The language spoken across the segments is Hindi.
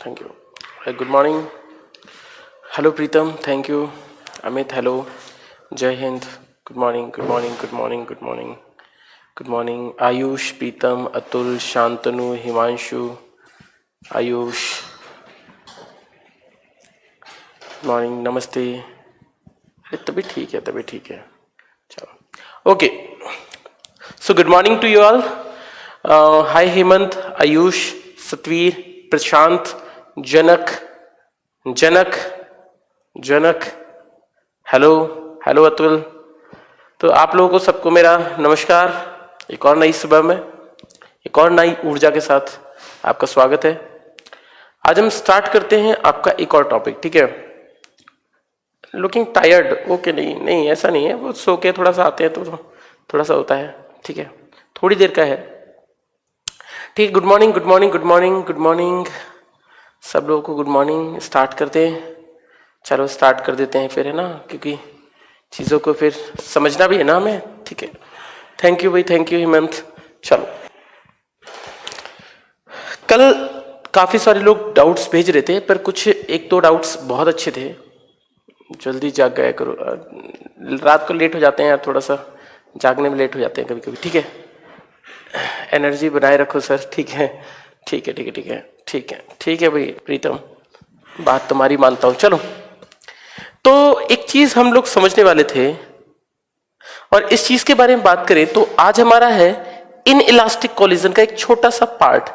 Thank you. Good morning. Hello Pritam, thank you. Amit, hello. जय हिंद। Good morning, good morning, good morning, good morning, good morning. Ayush, Pritam, Atul, Shantanu, Himanshu, Ayush, good morning, नमस्ते। अरे तभी ठीक है, तभी ठीक है। चलो, okay. So good morning to you all. Hi Hemant, Ayush, Satveer, Prashant, Janak, Janak, Janak, hello, hello Atul. तो आप लोगों को सबको मेरा नमस्कार। एक और नई सुबह में एक और नई ऊर्जा के साथ आपका स्वागत है। आज हम स्टार्ट करते हैं आपका एक और टॉपिक, ठीक है। Looking tired, okay. नहीं नहीं, ऐसा नहीं है, वो सो के थोड़ा सा आते हैं तो थोड़ा सा होता है, ठीक है। थोड़ी देर का है, ठीक है। Good morning, good morning, good morning, good morning सब लोगों को। Good morning. स्टार्ट करते हैं, चलो स्टार्ट कर देते हैं फिर, है ना, क्योंकि चीज़ों को फिर समझना भी है ना हमें, ठीक है। थैंक यू भाई, थैंक यू हेमंत। चलो, कल काफ़ी सारे लोग डाउट्स भेज रहे थे, पर कुछ एक दो डाउट्स बहुत अच्छे थे। जल्दी जाग गया करो, रात को लेट हो जाते हैं यार, थोड़ा सा जागने में लेट हो जाते हैं कभी कभी, ठीक है। एनर्जी बनाए रखो सर, ठीक है, ठीक है, ठीक है, ठीक है, ठीक है, ठीक है भाई प्रीतम, बात तुम्हारी मानता हूँ। चलो, तो एक चीज हम लोग समझने वाले थे, और इस चीज के बारे में बात करें तो आज हमारा है इन इलास्टिक कोलिजन का एक छोटा सा पार्ट।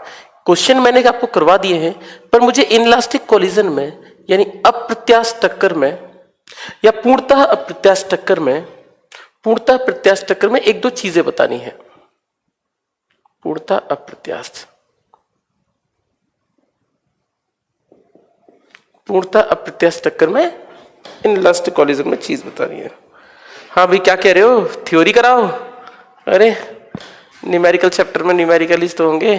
क्वेश्चन मैंने आपको करवा दिए हैं, पर मुझे इन इलास्टिक कोलिजन में, यानी अप्रत्यास्थ टक्कर में या पूर्णतः अप्रत्यास्थ टक्कर में, पूर्णतः प्रत्यास्थ टक्कर में एक दो चीजें बतानी है। पूर्णतः अप्रत्यास्थ, पूर्णतः अप्रत्यास्थ टक्कर में इन इलास्टिक कोलिजन में चीज बतानी है। हाँ भाई, क्या कह रहे हो, थ्योरी कराओ? अरे न्यूमेरिकल चैप्टर में न्यूमेरिकल तो होंगे,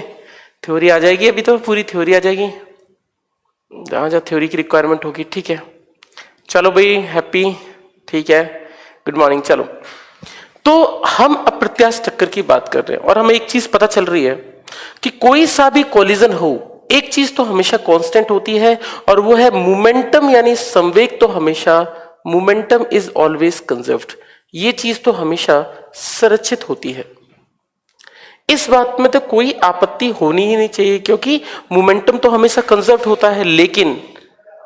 थ्योरी आ जाएगी, अभी तो पूरी थ्योरी आ जाएगी जहाँ जहाँ थ्योरी की रिक्वायरमेंट होगी, ठीक है। चलो भाई, हैप्पी, ठीक है, गुड मॉर्निंग। चलो, तो हम अप्रत्यास्थ टक्कर की बात कर रहे हैं, और हमें एक चीज पता चल रही है कि कोई सा भी कोलिजन हो, एक चीज तो हमेशा कांस्टेंट होती है, और वो है मोमेंटम, यानी संवेग तो हमेशा, मोमेंटम इज ऑलवेज कंजर्व्ड, ये चीज तो हमेशा संरक्षित होती है। इस बात में तो कोई आपत्ति होनी ही नहीं चाहिए, क्योंकि मोमेंटम तो हमेशा कंजर्व होता है, लेकिन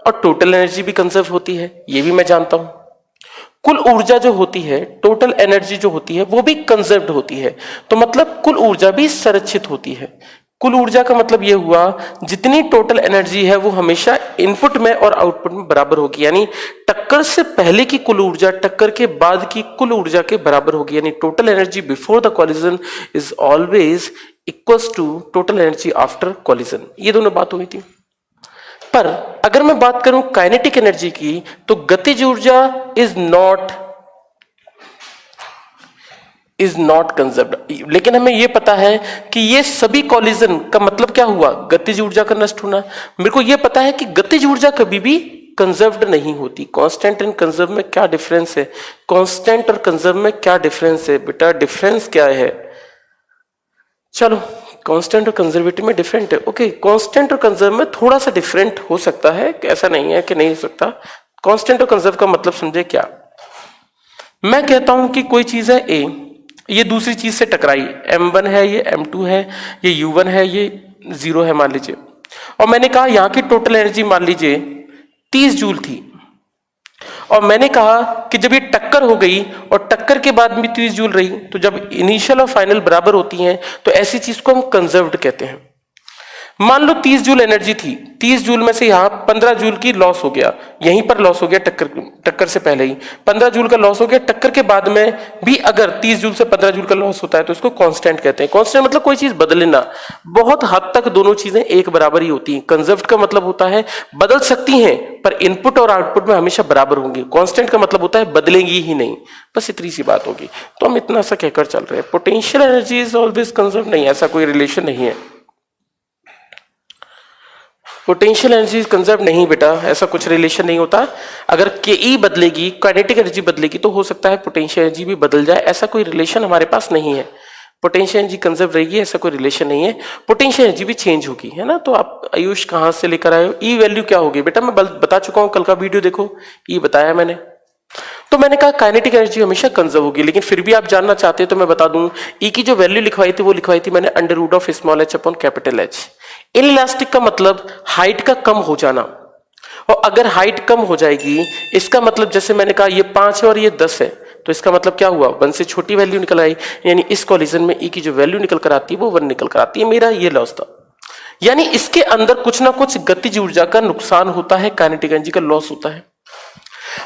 और टोटल एनर्जी भी कंजर्व होती है, ये भी मैं जानता हूं। कुल ऊर्जा जो होती है, टोटल एनर्जी जो होती है, वो भी कंजर्व्ड होती है। तो मतलब कुल ऊर्जा भी संरक्षित होती है। कुल ऊर्जा का मतलब यह हुआ, जितनी टोटल एनर्जी है वो हमेशा इनपुट में और आउटपुट में बराबर होगी, यानी टक्कर से पहले की कुल ऊर्जा टक्कर के बाद की कुल ऊर्जा के बराबर होगी, यानी total energy before the collision is always equals to total energy after collision. ये दोनों बात हुई थी। पर अगर मैं बात करूं काइनेटिक एनर्जी की, तो गतिज ऊर्जा इज नॉट कंजर्व्ड। लेकिन हमें यह पता है कि ये सभी कॉलिजन का मतलब क्या हुआ, गतिज ऊर्जा का नष्ट होना। मेरे को यह पता है कि गतिज ऊर्जा कभी भी कंजर्व्ड नहीं होती। कांस्टेंट एंड कंजर्व में क्या डिफरेंस है? कांस्टेंट और कंजर्व में क्या डिफरेंस है बेटा? डिफरेंस क्या है? चलो, कांस्टेंट और कंजर्वेटिव में डिफरेंट है, ओके। कांस्टेंट और कंजर्व में थोड़ा सा डिफरेंट हो सकता है, ऐसा नहीं है कि नहीं हो सकता। कांस्टेंट और कंजर्व का मतलब समझे क्या? मैं कहता हूं कि कोई चीज है ए, ये दूसरी चीज से टकराई, m1 है, ये m2 है, ये u1 है, ये 0 है मान लीजिए, और मैंने कहा यहां की टोटल एनर्जी मान लीजिए 30 जूल थी, और मैंने कहा कि जब ये टक्कर हो गई और टक्कर के बाद भी 30 जूल रही, तो जब इनिशियल और फाइनल बराबर होती हैं तो ऐसी चीज को हम कंजर्व्ड कहते हैं। मान लो 30 जूल एनर्जी थी, 30 जूल में से यहां 15 जूल की लॉस हो गया, यहीं पर लॉस हो गया, टक्कर से पहले ही 15 जूल का लॉस हो गया। टक्कर के बाद में भी अगर 30 जूल से 15 जूल का लॉस होता है तो इसको कांस्टेंट कहते हैं। कांस्टेंट मतलब कोई चीज बदलना, बहुत हद तक दोनों चीजें एक बराबर ही होती हैं। कंजर्व्ड का मतलब होता है बदल सकती हैं, पर इनपुट और आउटपुट में हमेशा बराबर होंगी। कांस्टेंट का मतलब होता है बदलेंगी ही नहीं, बस इतनी सी बात होगी। तो हम इतना सा कहकर चल रहे हैं, potential energy is always conserved, नहीं, ऐसा कोई रिलेशन नहीं है। पोटेंशियल एनर्जी कंजर्व नहीं बेटा, ऐसा कुछ रिलेशन नहीं होता। अगर के बदलेगी, काइनेटिक एनर्जी बदलेगी, तो हो सकता है पोटेंशियल एनर्जी भी बदल जाए, ऐसा कोई रिलेशन हमारे पास नहीं है। पोटेंशियल एनर्जी कंजर्व रहेगी, ऐसा कोई रिलेशन नहीं है। पोटेंशियल एनर्जी भी चेंज होगी, है ना। तो आप आयुष कहां से लेकर आए हो, ई वैल्यू क्या होगी बेटा, मैं बता चुका हूं, कल का वीडियो देखो, ई बताया मैंने। तो मैंने कहा काइनेटिक एनर्जी हमेशा कंजर्व होगी, लेकिन फिर भी आप जानना चाहते हैं तो मैं बता दूं, ई की जो वैल्यू लिखवाई थी वो लिखवाई थी मैंने under root of small H upon capital H. Inelastic का मतलब हाइट का कम हो जाना, और अगर हाइट कम हो जाएगी इसका मतलब जैसे मैंने कहा ये 5 है और ये 10 है, तो इसका मतलब क्या हुआ, 1 से छोटी वैल्यू निकल आई, यानी इस कॉलिजन में ई की जो वैल्यू निकल कर आती है वो 1 निकल कर आती है। मेरा ये लॉस था, यानी इसके अंदर कुछ ना कुछ गतिज ऊर्जा का नुकसान होता है, काइनेटिक एनर्जी का लॉस होता है।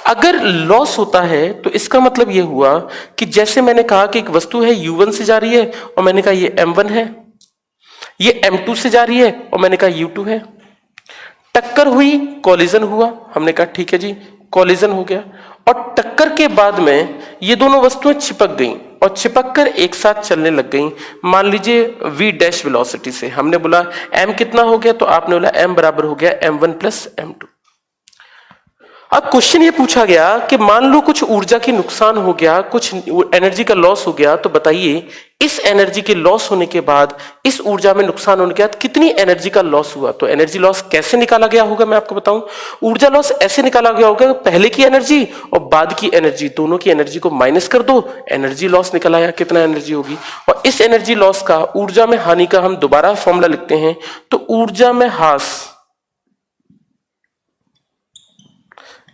अगर लॉस होता है तो इसका मतलब यह हुआ कि जैसे मैंने कहा कि एक वस्तु है U1 से जा रही है और मैंने कहा ये M1 है, ये M2 से जा रही है और मैंने कहा U2 है, टक्कर हुई, कॉलिजन हुआ, हमने कहा ठीक है जी कॉलिजन हो गया, और टक्कर के बाद में ये दोनों वस्तुएं चिपक गईं और चिपक कर एक साथ चलने लग गईं। मान लीजिए v डैश वेलोसिटी से, हमने बोला m कितना हो गया, तो आपने बोला m बराबर हो गया m1 प्लस m2। अब क्वेश्चन ये पूछा गया कि मान लो कुछ ऊर्जा की नुकसान हो गया, कुछ एनर्जी का लॉस हो गया, तो बताइए इस एनर्जी के लॉस होने के बाद, इस ऊर्जा में नुकसान होने के बाद कितनी एनर्जी का लॉस हुआ। तो एनर्जी लॉस कैसे निकाला गया होगा मैं आपको बताऊं, ऊर्जा लॉस ऐसे निकाला गया होगा, पहले की एनर्जी और बाद की एनर्जी, दोनों की एनर्जी को माइनस कर दो, एनर्जी लॉस निकल आया, कितना एनर्जी होगी। और इस एनर्जी लॉस का, ऊर्जा में हानि का हम दोबारा फॉर्मूला लिखते हैं, तो ऊर्जा में हास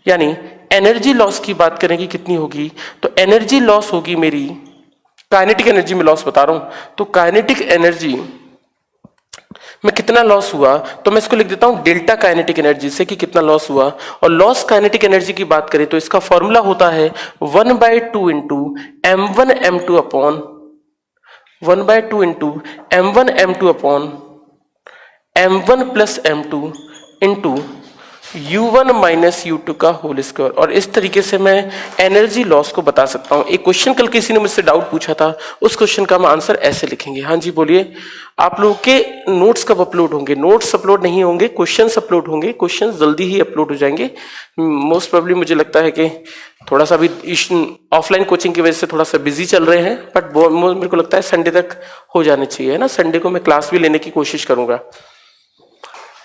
यानी एनर्जी लॉस की बात करें कि कितनी होगी, तो एनर्जी लॉस होगी मेरी, काइनेटिक एनर्जी में लॉस बता रहा हूं, तो काइनेटिक एनर्जी में कितना लॉस हुआ, तो मैं इसको लिख देता हूं डेल्टा काइनेटिक एनर्जी से कि कितना लॉस हुआ। और लॉस काइनेटिक एनर्जी की बात करें तो इसका फॉर्मूला होता है 1/2 into m1 m2 upon 1/2 into m1 m2 upon m1 plus m2 into U1 minus U2 का होल स्क्वायर। और इस तरीके से मैं एनर्जी लॉस को बता सकता हूं। एक क्वेश्चन कल किसी ने मुझसे डाउट पूछा था, उस क्वेश्चन का हम आंसर ऐसे लिखेंगे। हाँ जी बोलिए, आप लोगों के नोट्स कब अपलोड होंगे? नोट्स अपलोड नहीं होंगे, क्वेश्चंस अपलोड होंगे, क्वेश्चंस जल्दी ही अपलोड हो जाएंगे। मोस्ट प्रोबेबली मुझे लगता है कि थोड़ा सा भी ऑफलाइन कोचिंग की वजह से थोड़ा सा बिजी चल रहे हैं, बट मेरे को लगता है संडे तक हो जाने चाहिए ना। संडे को मैं क्लास भी लेने की कोशिश करूंगा,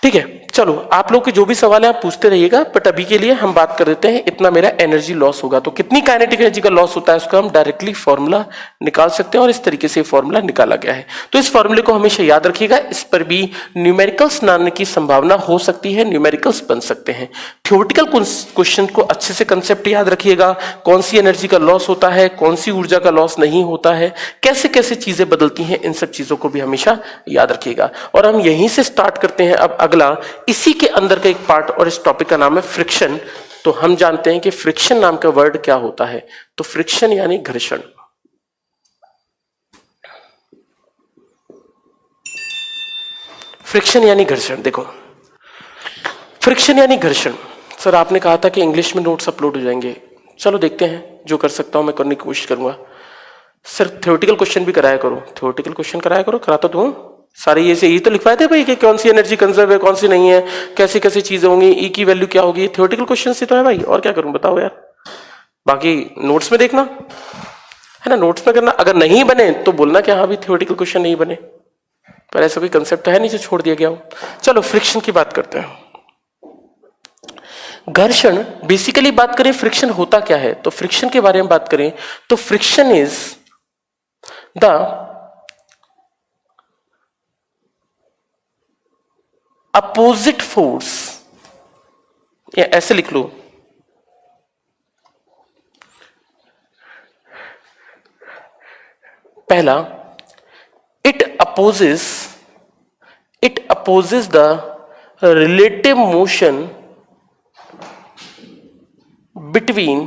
ठीक है। चलो आप लोग के जो भी सवाल है आप पूछते रहिएगा, बट अभी के लिए हम बात कर देते हैं इतना मेरा एनर्जी लॉस होगा। तो कितनी काइनेटिक एनर्जी का लॉस होता है उसका हम डायरेक्टली फॉर्मूला निकाल सकते हैं, और इस तरीके से फॉर्मूला निकाला गया है। तो इस फॉर्मूले को हमेशा याद रखिएगा, इस पर भी न्यूमेरिकल्स आने की संभावना हो सकती है, न्यूमेरिकल्स बन सकते हैं। थ्योरेटिकल क्वेश्चन को अच्छे से कंसेप्ट याद रखिएगा, कौन सी एनर्जी का लॉस होता है, कौन सी ऊर्जा का लॉस नहीं होता है, कैसे कैसे चीजें बदलती हैं, इन सब चीजों को भी हमेशा याद रखिएगा। और हम यहीं से स्टार्ट करते हैं अब अगला, इसी के अंदर का एक पार्ट, और इस टॉपिक का नाम है फ्रिक्शन। तो हम जानते हैं कि फ्रिक्शन नाम का वर्ड क्या होता है, तो फ्रिक्शन यानी घर्षण। फ्रिक्शन यानी घर्षण, देखो फ्रिक्शन यानी घर्षण। सर आपने कहा था कि इंग्लिश में नोट्स अपलोड हो जाएंगे, चलो देखते हैं, जो कर सकता हूं मैं करने की कोशिश करूंगा। सर थ्योरेटिकल क्वेश्चन भी कराया करो, थ्योरेटिकल क्वेश्चन कराया करो, कराता तो हूं सारे। ये से यही तो लिखवाए थे भाई कि कौन सी एनर्जी कंजर्व है, कौन सी नहीं है, कैसी कैसी चीजें होंगी, ई की वैल्यू क्या होगी, थ्योरेटिकल क्वेश्चन से तो है भाई, और क्या करूं बताओ यार। बाकी नोट्स में देखना है ना, नोट्स में करना, अगर नहीं बने तो बोलना कि हाँ भी थ्योरेटिकल क्वेश्चन नहीं बने, पर ऐसा कोई कंसेप्ट है नहीं जो छोड़ दिया गया हो। चलो फ्रिक्शन की बात करते हैं। घर्षण, बेसिकली बात करें फ्रिक्शन होता क्या है, तो फ्रिक्शन के बारे में बात करें तो friction is the opposite force, या ऐसे लिख लो, पहला it opposes the relative motion between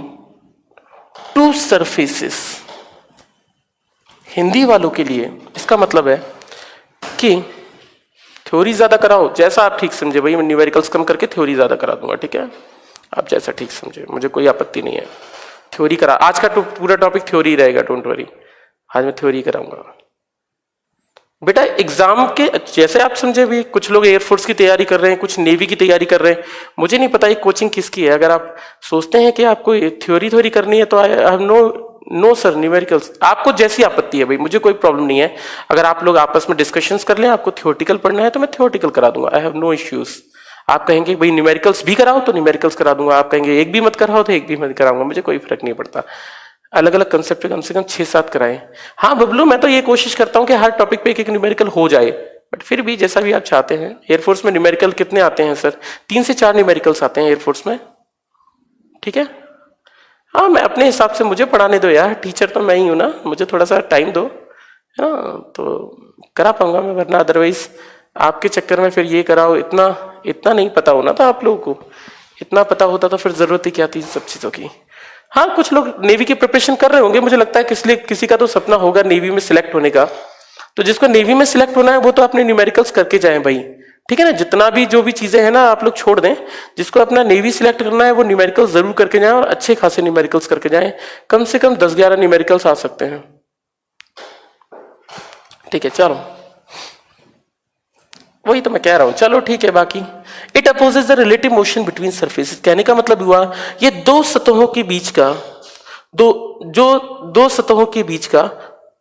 two surfaces. Hindi वालों के लिए इसका मतलब है कि थ्योरी ज्यादा कराओ, जैसा आप ठीक समझे भाई, मैं न्यूमेरिकल्स कम करके थ्योरी ज्यादा करा दूंगा, ठीक है, आप जैसा ठीक समझे, मुझे कोई आपत्ति नहीं है। थ्योरी करा, आज का पूरा टॉपिक थ्योरी रहेगा, डोंट वरी, आज मैं थ्योरी कराऊंगा बेटा। एग्जाम के जैसे आप समझे भी, कुछ लोग एयरफोर्स की तैयारी कर रहे हैं, कुछ नेवी की तैयारी कर रहे हैं, मुझे नहीं पता ये कोचिंग किसकी है। अगर आप सोचते हैं कि आपको थ्योरी करनी है तो I have no no sir, numericals आपको जैसी आपत्ति है भाई, मुझे कोई प्रॉब्लम नहीं है। अगर आप लोग आपस में डिस्कशंस कर लें, आपको थियोरेटिकल पढ़ना है तो मैं थियोरेटिकल करा दूंगा, आई हैव नो इश्यूज। आप कहेंगे भाई न्यूमेरिकल्स भी कराओ तो न्यूमेरिकल्स करा दूंगा, आप कहेंगे एक भी मत कराओ तो एक भी मत कराऊंगा, मुझे कोई फर्क नहीं पड़ता। अलग अलग कंसेप्ट कम से कम 6-7 कराएं। हाँ बबलू, मैं तो ये कोशिश करता हूँ कि हर टॉपिक पे एक एक न्यूमेरिकल हो जाए, बट फिर भी जैसा भी आप चाहते हैं। एयरफोर्स में न्यूमेरिकल कितने आते हैं सर? 3 से 4 न्यूमेरिकल्स आते हैं एयरफोर्स में, ठीक है। हाँ, मैं अपने हिसाब से, मुझे पढ़ाने दो यार, टीचर तो मैं ही हूं ना, मुझे थोड़ा सा टाइम दो, है ना, तो करा पाऊंगा मैं, वरना अदरवाइज आपके चक्कर में फिर ये कराओ। इतना नहीं पता होना था आप लोगों को, इतना पता होता तो फिर जरूरत ही क्या थी सब चीजों की। हाँ, कुछ लोग नेवी की प्रिपरेशन कर रहे होंगे, मुझे लगता है किसी का तो सपना होगा नेवी में सिलेक्ट होने का, तो जिसको नेवी में सिलेक्ट होना है वो तो अपने न्यूमेरिकल्स करके जाए भाई, ठीक है ना। जितना भी जो भी चीजें हैं ना आप लोग छोड़ दें, जिसको अपना नेवी सिलेक्ट करना है वो न्यूमेरिकल्स जरूर करके जाएं, और अच्छे खासे न्यूमेरिकल्स करके जाएं, कम से कम 10-11 न्यूमेरिकल्स आ सकते हैं, ठीक है। चलो, वही तो मैं कह रहा हूं, चलो ठीक है। बाकी it opposes the relative motion between surfaces, कहने का मतलब हुआ ये दो सतहों के बीच का दो सतहों के बीच का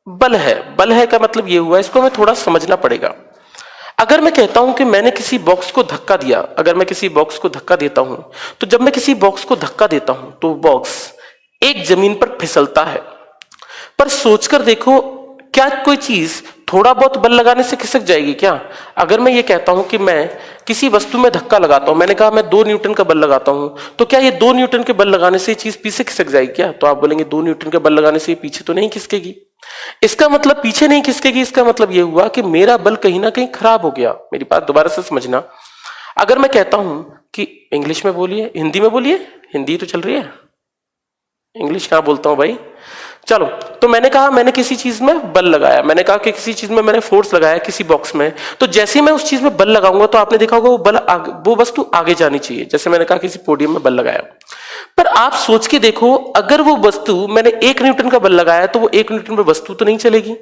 बल है। बल है का मतलब ये हुआ, इसको हमें थोड़ा समझना पड़ेगा। अगर मैं कहता हूं कि मैंने किसी बॉक्स को धक्का दिया, अगर मैं किसी बॉक्स को धक्का देता हूं, तो जब मैं किसी बॉक्स को धक्का देता हूं तो बॉक्स एक जमीन पर फिसलता है। पर सोचकर देखो, क्या कोई चीज थोड़ा बहुत बल लगाने से खिसक जाएगी क्या? अगर मैं ये कहता हूं कि मैं किसी वस्तु में धक्का लगाता हूं, मैंने कहा मैं 2 न्यूटन का बल लगाता हूं, तो क्या ये 2 न्यूटन के बल लगाने से ये चीज पीछे खिसक जाएगी क्या? तो आप बोलेंगे 2 न्यूटन के बल लगाने से ये पीछे तो नहीं खिसकेगी। इसका मतलब पीछे नहीं खिसकेगी, इसका मतलब यह हुआ कि मेरा बल कहीं ना कहीं खराब हो गया। मेरी बात दोबारा से समझना। अगर मैं कहता हूं कि इंग्लिश में बोलिए, हिंदी में बोलिए, हिंदी तो चल रही है, इंग्लिश कहां बोलता हूं भाई। चलो, तो मैंने कहा मैंने किसी चीज में बल लगाया, मैंने कहा कि किसी चीज में मैंने फोर्स लगाया किसी बॉक्स में, तो जैसे ही मैं उस चीज में बल लगाऊंगा तो आपने देखा होगा वो वस्तु आगे जानी चाहिए। जैसे मैंने कहा किसी पोडियम में बल लगाया, पर आप सोच के देखो, अगर वो वस्तु मैंने 1 न्यूटन का बल लगाया तो वो 1 न्यूटन पर वस्तु तो नहीं चलेगी।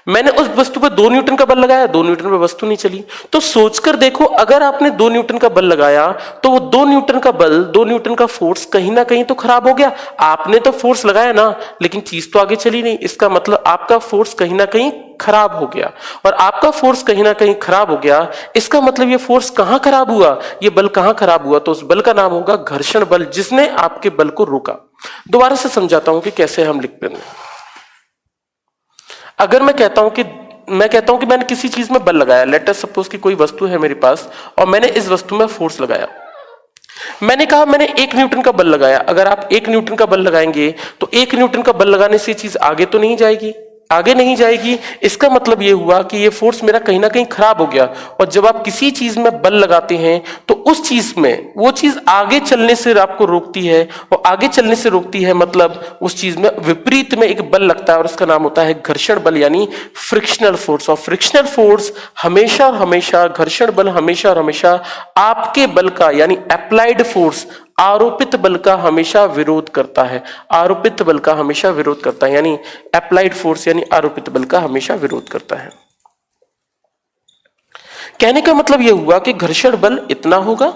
मैंने उस वस्तु पर 2 न्यूटन का बल लगाया, 2 न्यूटन पर वस्तु नहीं चली। तो सोचकर देखो, अगर आपने 2 न्यूटन का बल लगाया तो वो 2 न्यूटन का बल, 2 न्यूटन का फोर्स कहीं ना कहीं तो खराब हो गया। आपने तो फोर्स लगाया ना, लेकिन चीज तो आगे चली नहीं। इसका मतलब आपका फोर्स कहीं ना कहीं खराब हो गया, और आपका फोर्स कहीं ना कहीं खराब हो गया। इसका मतलब ये फोर्स कहां खराब हुआ, ये बल कहां खराब हुआ? तो उस बल का नाम होगा घर्षण बल, जिसने आपके बल को रोका। दोबारा से समझाता हूं कि कैसे हम लिखते हैं। अगर मैं कहता हूं कि मैंने किसी चीज में बल लगाया, लेट अस सपोज कि कोई वस्तु है मेरे पास और मैंने इस वस्तु में फोर्स लगाया। मैंने कहा मैंने 1 न्यूटन का बल लगाया। अगर आप 1 न्यूटन का बल लगाएंगे तो 1 न्यूटन का बल लगाने से चीज आगे तो नहीं जाएगी, आगे नहीं जाएगी। इसका मतलब यह हुआ कि ये फोर्स मेरा कहीं ना कहीं खराब हो गया। और जब आप किसी चीज में बल लगाते हैं तो उस चीज में वो चीज आगे चलने से आपको रोकती है, और आगे चलने से रोकती है मतलब उस चीज में विपरीत में एक बल लगता है, और उसका नाम होता है घर्षण बल, यानी फ्रिक्शनल फोर्स। और फ्रिक्शनल फोर्स हमेशा और हमेशा, घर्षण बल हमेशा और हमेशा आपके बल का, यानी अप्लाइड फोर्स, आरोपित बल का हमेशा विरोध करता है। आरोपित बल का हमेशा विरोध करता है, यानी अप्लाइड फोर्स यानी आरोपित बल का हमेशा विरोध करता है। कहने का मतलब यह हुआ कि घर्षण बल इतना होगा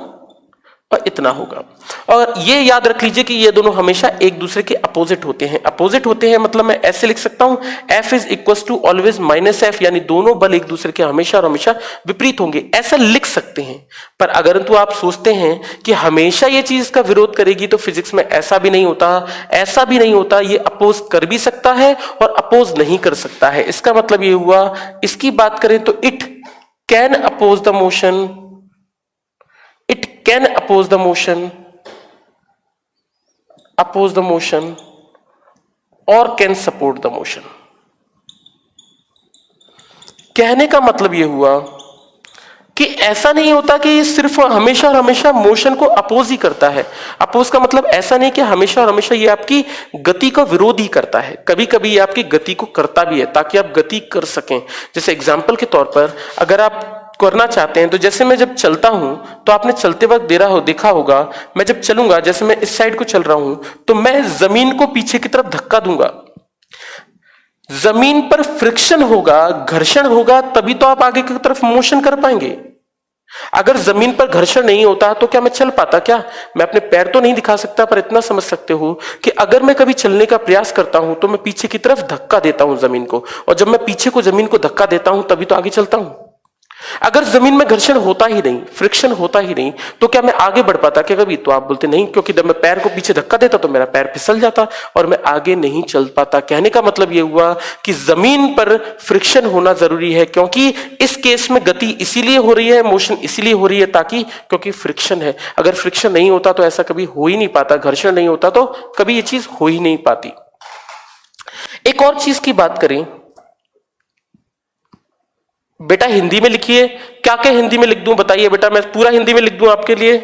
और इतना होगा। और ये याद रख लीजिए कि ये दोनों हमेशा एक दूसरे के अपोजिट होते हैं। अपोजिट होते हैं मतलब मैं ऐसे लिख सकता हूं, F is equal to always minus F, यानी दोनों बल एक दूसरे के हमेशा और हमेशा विपरीत होंगे, ऐसा लिख सकते हैं। पर अगर तो आप सोचते हैं कि हमेशा ये चीज का विरोध करेगी, तो फिजिक्स में ऐसा भी नहीं होता, ऐसा भी नहीं होता। ये अपोज कर भी सकता है और अपोज नहीं कर सकता है। इसका मतलब ये हुआ, इसकी बात करें तो it can oppose the motion, it can oppose the motion or can support the motion। कहने का मतलब यह हुआ कि ऐसा नहीं होता कि ये सिर्फ हमेशा और हमेशा मोशन को अपोज ही करता है। अपोज का मतलब ऐसा नहीं कि हमेशा और हमेशा ये आपकी गति का विरोध ही करता है, कभी कभी ये आपकी गति को करता भी है ताकि आप गति कर सकें। जैसे एग्जाम्पल के तौर पर अगर आप करना चाहते हैं, तो जैसे मैं जब चलता हूं तो आपने चलते वक्त देखा होगा, मैं जब चलूंगा, जैसे मैं इस साइड को चल रहा हूं, तो मैं जमीन को पीछे की तरफ धक्का दूंगा। जमीन पर फ्रिक्शन होगा, घर्षण होगा, तभी तो आप आगे की तरफ मोशन कर पाएंगे। अगर जमीन पर घर्षण नहीं होता तो क्या मैं चल पाता? क्या मैं अपने पैर तो नहीं दिखा सकता, पर इतना समझ सकते हो कि अगर मैं कभी चलने का प्रयास करता हूं तो मैं पीछे की तरफ धक्का देता हूं जमीन को, और जब मैं पीछे को जमीन को धक्का देता हूं तभी तो आगे चलता हूं। अगर जमीन में घर्षण होता ही नहीं, फ्रिक्शन होता ही नहीं, तो क्या मैं आगे बढ़ पाता क्या कभी? तो आप बोलते नहीं, क्योंकि जब मैं पैर को पीछे धक्का देता तो मेरा पैर फिसल जाता और मैं आगे नहीं चल पाता। कहने का मतलब यह हुआ कि जमीन पर फ्रिक्शन होना जरूरी है, क्योंकि इस केस में गति इसीलिए हो रही है, मोशन इसीलिए हो रही है ताकि, क्योंकि फ्रिक्शन है। अगर फ्रिक्शन नहीं होता तो ऐसा कभी हो ही नहीं पाता, घर्षण नहीं होता तो कभी ये चीज हो ही नहीं पाती। एक और चीज की बात करें, बेटा हिंदी में लिखिए। क्या क्या हिंदी में लिख दूं बताइए बेटा, मैं पूरा हिंदी में लिख दूं आपके लिए?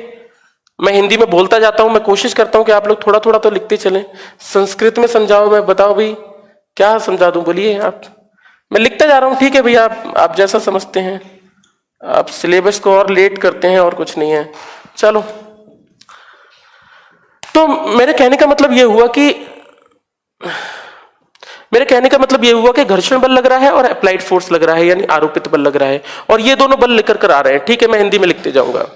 मैं हिंदी में बोलता जाता हूं, मैं कोशिश करता हूं कि आप लोग थोड़ा थोड़ा तो लिखते चलें। संस्कृत में समझाओ, मैं बताओ भाई क्या समझा दूं, बोलिए आप। मैं लिखता जा रहा हूं, ठीक है भैया, आप जैसा समझते हैं। आप सिलेबस को और लेट करते हैं और कुछ नहीं है, चलो। तो मेरे कहने का मतलब यह हुआ कि घर्षण बल लग रहा है और अप्लाइड फोर्स लग रहा है, यानी आरोपित बल लग रहा है, और ये दोनों बल लेकर कर आ रहे हैं। ठीक है, मैं हिंदी में लिखते जाऊंगा।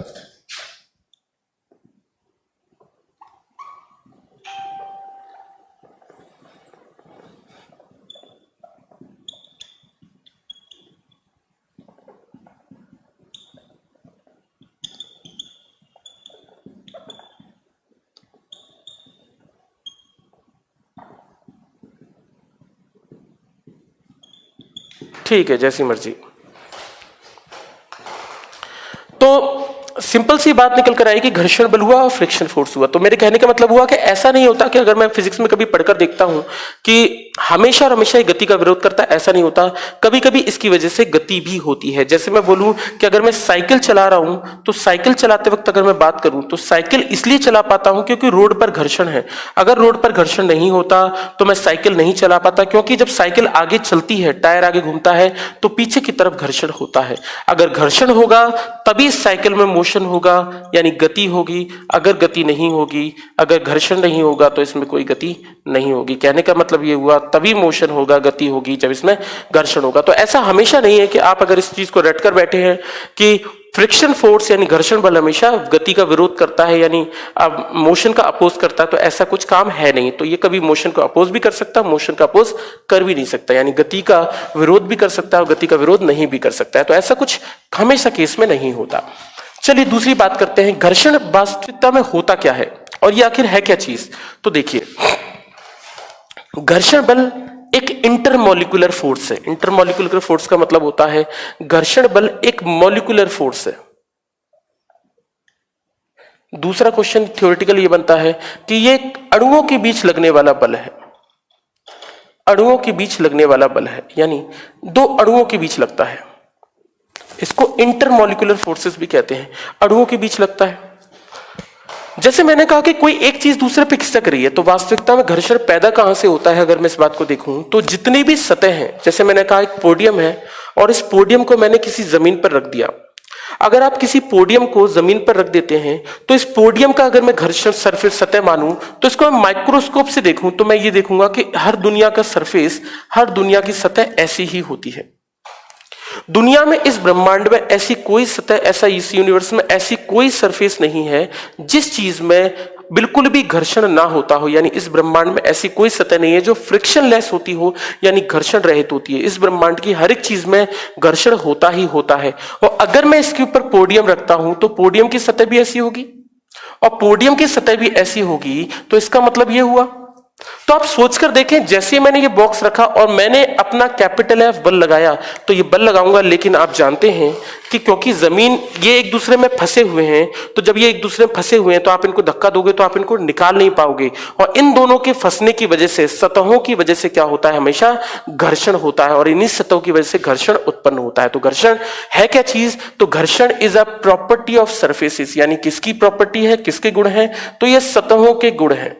ठीक है, जैसी मर्जी। तो सिंपल सी बात निकल कर आई कि घर्षण बल हुआ और फ्रिक्शन फोर्स हुआ। तो मेरे कहने का मतलब हुआ कि ऐसा नहीं होता कि अगर मैं फिजिक्स में कभी पढ़कर देखता हूं कि हमेशा और हमेशा गति का विरोध करता है, ऐसा नहीं होता। कभी कभी इसकी वजह से गति भी होती है। जैसे मैं बोलूं कि अगर मैं साइकिल चला रहा हूं तो साइकिल चलाते वक्त अगर मैं बात करूं तो साइकिल इसलिए चला पाता हूं क्योंकि रोड पर घर्षण है। अगर रोड पर घर्षण नहीं होता तो मैं साइकिल नहीं चला पाता, क्योंकि जब साइकिल आगे चलती है, टायर आगे घूमता है, तो पीछे की तरफ घर्षण होता है। अगर घर्षण होगा तभी साइकिल में मोशन होगा, यानी गति होगी। अगर गति नहीं होगी, अगर घर्षण नहीं होगा तो इसमें कोई गति नहीं होगी। कहने का मतलब ये हुआ तभी मोशन होगा, गति होगी जब इसमें घर्षण होगा। तो ऐसा हमेशा नहीं है कि आप अगर इस चीज को रट कर बैठे हैं कि फ्रिक्शन फोर्स यानी घर्षण बल हमेशा गति का विरोध करता है, यानी अब मोशन का अपोज करता है, तो ऐसा कुछ काम है नहीं। तो ये कभी मोशन को अपोज भी कर सकता है, मोशन का अपोज कर भी नहीं सकता, यानी गति का विरोध भी कर सकता है और गति का विरोध नहीं भी कर सकता है। तो ऐसा कुछ हमेशा केस में नहीं होता। चलिए दूसरी बात करते हैं, घर्षण वास्तविकता में होता क्या है और ये आखिर है क्या चीज। तो देखिए, घर्षण बल एक इंटरमॉलिक्यूलर फोर्स है। इंटरमॉलिक्यूलर फोर्स का मतलब होता है घर्षण बल एक मॉलिक्यूलर फोर्स है। दूसरा क्वेश्चन थ्योरेटिकल ये बनता है कि ये अणुओं के बीच लगने वाला बल है। अणुओं के बीच लगने वाला बल है, यानी दो अणुओं के बीच लगता है। इसको इंटरमॉलिक्यूलर फोर्सेस भी कहते हैं, अणुओं के बीच लगता है। जैसे मैंने कहा कि कोई एक चीज दूसरे पे खिसक रही है, तो वास्तविकता में घर्षण पैदा कहां से होता है अगर मैं इस बात को देखूं तो जितनी भी सतह हैं, जैसे मैंने कहा एक पोडियम है और इस पोडियम को मैंने किसी जमीन पर रख दिया। अगर आप किसी पोडियम को जमीन पर रख देते हैं तो इस पोडियम का अगर मैं घर्षण सरफेस सतह मानूं तो इसको मैं माइक्रोस्कोप से देखूं तो मैं ये देखूंगा कि हर दुनिया का सरफेस, हर दुनिया की सतह ऐसी ही होती है। दुनिया में, इस ब्रह्मांड में ऐसी कोई सतह, ऐसा इस यूनिवर्स में ऐसी कोई सरफेस नहीं है जिस चीज में बिल्कुल भी घर्षण ना होता हो। यानी इस ब्रह्मांड में ऐसी कोई सतह नहीं है जो फ्रिक्शनलेस होती हो, यानी घर्षण रहित होती है। इस ब्रह्मांड की हर एक चीज में घर्षण होता ही होता है। और अगर मैं इसके ऊपर पोडियम रखता हूं तो पोडियम की सतह भी ऐसी होगी और पोडियम की सतह भी ऐसी होगी। तो इसका मतलब यह हुआ, तो आप सोचकर देखें, जैसे मैंने ये बॉक्स रखा और मैंने अपना कैपिटल एफ बल लगाया तो ये बल लगाऊंगा, लेकिन आप जानते हैं कि क्योंकि जमीन ये एक दूसरे में फंसे हुए हैं, तो जब ये एक दूसरे में फंसे हुए हैं तो आप इनको धक्का दोगे तो आप इनको निकाल नहीं पाओगे। और इन दोनों के फंसने की वजह से, सतहों की वजह से क्या होता है, हमेशा घर्षण होता है और इन्हीं सतहों की वजह से घर्षण उत्पन्न होता है। तो घर्षण है क्या चीज, तो घर्षण is a property of surfaces, यानी किसकी प्रॉपर्टी है, किसके गुण है, तो ये सतहों के गुण है।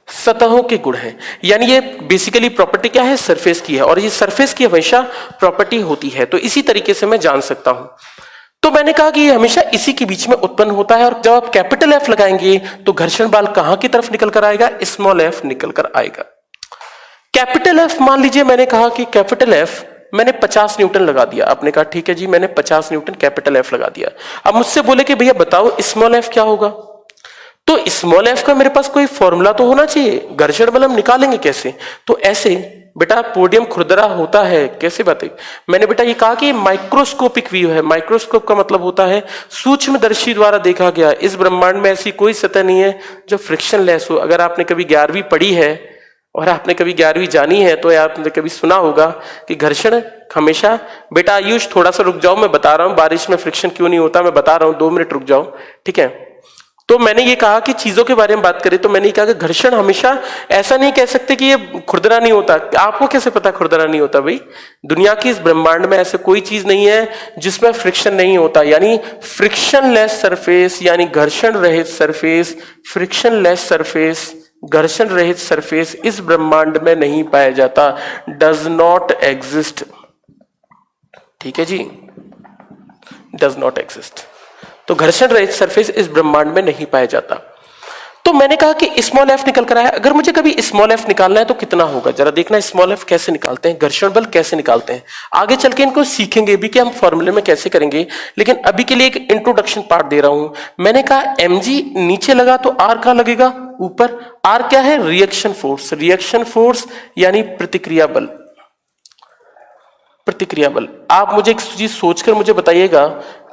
सतहों के गुण हैं, यानी ये बेसिकली प्रॉपर्टी क्या है, सरफेस की है, और ये सरफेस की हमेशा प्रॉपर्टी होती है। तो इसी तरीके से मैं जान सकता हूं। तो मैंने कहा कि ये हमेशा इसी के बीच में उत्पन्न होता है, और जब आप कैपिटल एफ लगाएंगे तो घर्षण बल कहां की तरफ निकल कर आएगा, स्मॉल एफ निकल कर आएगा। कैपिटल एफ, मान लीजिए मैंने कहा कि कैपिटल एफ मैंने 50 न्यूटन लगा दिया, आपने कहा ठीक है जी मैंने 50 न्यूटन कैपिटल एफ लगा दिया। अब मुझसे बोले कि भैया बताओ स्मॉल एफ क्या होगा, तो स्मॉल एफ का मेरे पास कोई फॉर्मूला तो होना चाहिए, घर्षण बल हम निकालेंगे कैसे? तो ऐसे बेटा पोडियम खुरदरा होता है, कैसे बातें, मैंने बेटा ये कहा कि माइक्रोस्कोपिक व्यू है। माइक्रोस्कोप का मतलब होता है सूक्ष्मदर्शी द्वारा देखा गया। इस ब्रह्मांड में ऐसी कोई सतह नहीं है जो फ्रिक्शन लेस हो। अगर आपने कभी 11वीं पढ़ी है और आपने कभी 11वीं जानी है तो आपने कभी सुना होगा कि घर्षण हमेशा, बेटा आयुष थोड़ा सा रुक जाओ, मैं बता रहा हूं बारिश में फ्रिक्शन क्यों नहीं होता, मैं बता रहा हूं, 2 मिनट रुक जाओ, ठीक है। तो मैंने ये कहा कि चीजों के बारे में बात करें तो मैंने ये कहा कि घर्षण हमेशा, ऐसा नहीं कह सकते कि ये खुरदरा नहीं होता। आपको कैसे पता खुरदरा नहीं होता भाई? दुनिया की इस ब्रह्मांड में ऐसे कोई चीज नहीं है जिसमें फ्रिक्शन नहीं होता, यानी फ्रिक्शन लेस सरफेस, यानी घर्षण रहित सरफेस, फ्रिक्शन लेस सरफेस, घर्षण रहित सरफेस इस ब्रह्मांड में नहीं पाया जाता, डज नॉट एग्जिस्ट, ठीक है जी, डज नॉट एग्जिस्ट। तो घर्षण रहित सरफेस इस ब्रह्मांड में नहीं पाया जाता। तो मैंने कहा कि स्मॉल एफ निकल कर आया। अगर मुझे कभी स्मॉल एफ निकालना है तो कितना होगा, जरा देखना स्मॉल एफ कैसे निकालते हैं, घर्षण बल कैसे निकालते हैं। आगे चल के इनको सीखेंगे भी कि हम फॉर्मूले में कैसे करेंगे, लेकिन अभी के लिए एक इंट्रोडक्शन पार्ट दे रहा हूं। मैंने कहा mg नीचे लगा तो r कहां लगेगा, ऊपर। r क्या है? Reaction force. रिएक्शन फोर्स यानी प्रतिक्रिया बल। प्रतिक्रिया बल, आप मुझे एक चीज सोचकर मुझे बताइएगा,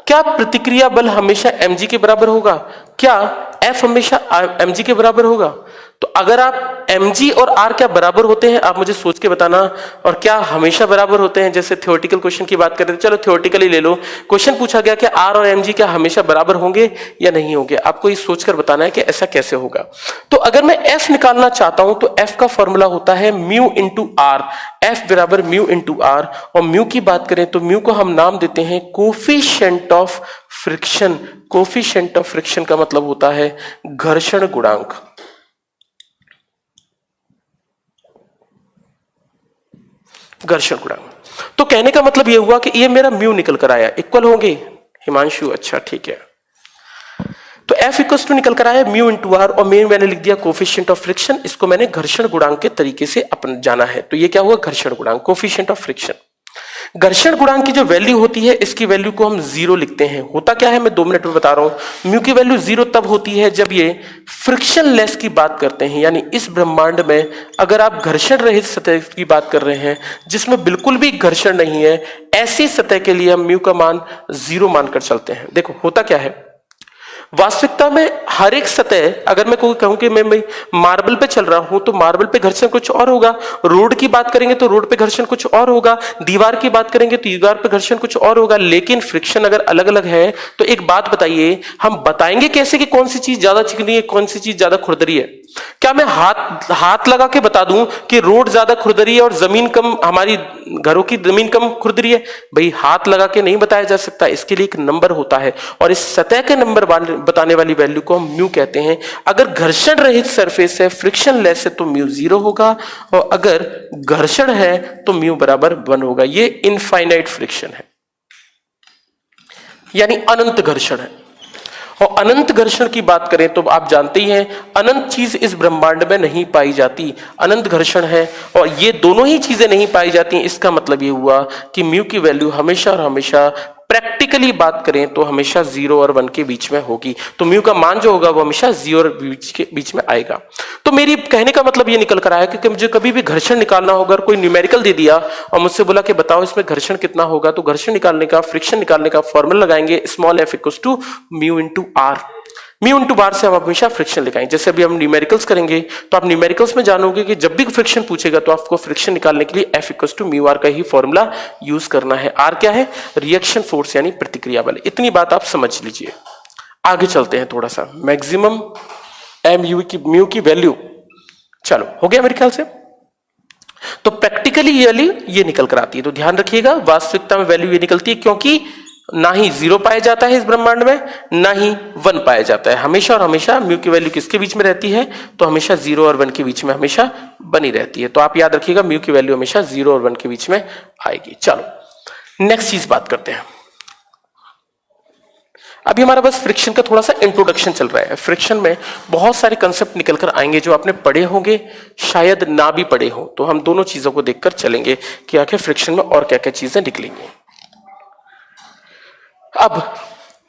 क्या प्रतिक्रिया बल हमेशा mg के बराबर होगा? क्या F हमेशा mg के बराबर होगा? तो अगर आप mg और r क्या बराबर होते हैं, आप मुझे सोच के बताना। और क्या हमेशा बराबर होते हैं? जैसे थ्योरेटिकल क्वेश्चन की बात करें, चलो थ्योरेटिकली ले लो, क्वेश्चन पूछा गया कि r और mg क्या हमेशा बराबर होंगे या नहीं होंगे, आपको ये सोचकर बताना है कि ऐसा कैसे होगा। तो अगर मैं f निकालना चाहता हूं तो f का फॉर्मूला होता है म्यू इंटू आर। f बराबर म्यू इंटू आर, और म्यू की बात करें तो म्यू को हम नाम देते हैं coefficient of friction. Coefficient of friction का मतलब होता है घर्षण गुणांक। घर्षण गुणांक। तो कहने का मतलब यह हुआ कि ये मेरा म्यू निकल कर आया, इक्वल होंगे हिमांशु, अच्छा ठीक है। तो F इक्वल्स टू निकल कर आया म्यू इंटू आर, और मैंने लिख दिया कोफिशिएंट ऑफ फ्रिक्शन। इसको मैंने घर्षण गुणांक के तरीके से अपन जाना है। तो ये क्या हुआ? घर्षण गुणांक, कोफिशिएंट ऑफ फ्रिक्शन। घर्षण गुणांक की जो वैल्यू होती है, इसकी वैल्यू को हम 0 लिखते हैं। होता क्या है, मैं 2 मिनट में बता रहा हूं। म्यू की वैल्यू 0 तब होती है जब ये फ्रिक्शन लेस की बात करते हैं, यानी इस ब्रह्मांड में अगर आप घर्षण रहित सतह की बात कर रहे हैं जिसमें बिल्कुल भी घर्षण नहीं है, ऐसी सतह के लिए हम म्यू का मान 0 मानकर चलते हैं। देखो होता क्या है, वास्तविकता में हर एक सतह, अगर मैं कोई कहूं कि मैं मार्बल पे चल रहा हूं तो मार्बल पे घर्षण कुछ और होगा, रोड की बात करेंगे तो रोड पे घर्षण कुछ और होगा, दीवार की बात करेंगे तो दीवार पे घर्षण कुछ और होगा। लेकिन फ्रिक्शन अगर अलग अलग है तो एक बात बताइए, हम बताएंगे कैसे कि कौन सी चीज ज्यादा चिकनी है, कौन सी चीज ज्यादा खुरदरी है? क्या मैं हाथ लगा के बता दूं कि रोड ज्यादा खुरदरी है और जमीन कम, हमारी घरों की जमीन कम खुरदरी है? भाई हाथ लगा के नहीं बताया जा सकता, इसके लिए एक नंबर होता है, और इस सतह के नंबर बताने वाली वैल्यू को हम म्यू कहते हैं। अगर घर्षण रहित सरफेस है, फ्रिक्शन लेस है, तो म्यू 0 होगा, और अगर घर्षण है तो म्यू बराबर 1 होगा। ये इनफाइनाइट फ्रिक्शन है, यानी अनंत घर्षण है। और अनंत घर्षण की बात करें तो आप जानते ही हैं, अनंत चीज इस ब्रह्मांड में नहीं पाई जाती। अनंत घर्षण है और ये दोनों ही चीजें नहीं पाई जाती। इसका मतलब ये हुआ कि म्यू की वैल्यू हमेशा और हमेशा, प्रैक्टिकली बात करें तो हमेशा 0 और 1 के बीच में होगी। तो म्यू का मान जो होगा वो हमेशा 0 और के बीच में आएगा। तो मेरी कहने का मतलब ये निकल कर आया कि मुझे कभी भी घर्षण निकालना होगा, कोई न्यूमेरिकल दे दिया और मुझसे बोला कि बताओ इसमें घर्षण कितना होगा, तो घर्षण निकालने का, फ्रिक्शन निकालने का फॉर्मूला लगाएंगे small f equals to mu into r. Mu into बार से हम हमेशा फ्रिक्शन लिखाएंगे। जैसे अभी हम न्यूमेरिकल्स करेंगे तो आप न्यूमेरिकल्स में जानोगे कि जब भी फ्रिक्शन पूछेगा तो आपको फ्रिक्शन निकालने के लिए F equals to mu R का ही फॉर्मूला यूज करना है। आर क्या है? रिएक्शन फोर्स यानी प्रतिक्रिया बल। इतनी बात आप समझ लीजिए। आगे चलते हैं थोड़ा सा, मैक्सिमम म्यू की वैल्यू, चलो हो गया मेरे ख्याल से। तो प्रैक्टिकली ये निकल कर आती है, तो ध्यान रखिएगा वास्तविकता में वैल्यू ये निकलती है, क्योंकि ना ही 0 पाया जाता है इस ब्रह्मांड में, ना ही 1 पाया जाता है। हमेशा और हमेशा म्यू की वैल्यू किसके बीच में रहती है? तो हमेशा 0 और 1 के बीच में हमेशा बनी रहती है। तो आप याद रखिएगा म्यू की वैल्यू हमेशा 0 और 1 के बीच में आएगी। चलो नेक्स्ट चीज बात करते हैं। अभी हमारा बस फ्रिक्शन का थोड़ा सा इंट्रोडक्शन चल रहा है। फ्रिक्शन में बहुत सारे कंसेप्ट निकल कर आएंगे जो आपने पढ़े होंगे, शायद ना भी पढ़े हो, तो हम दोनों चीजों को देखकर चलेंगे कि आखिर फ्रिक्शन में और क्या क्या चीजें निकलेंगी। अब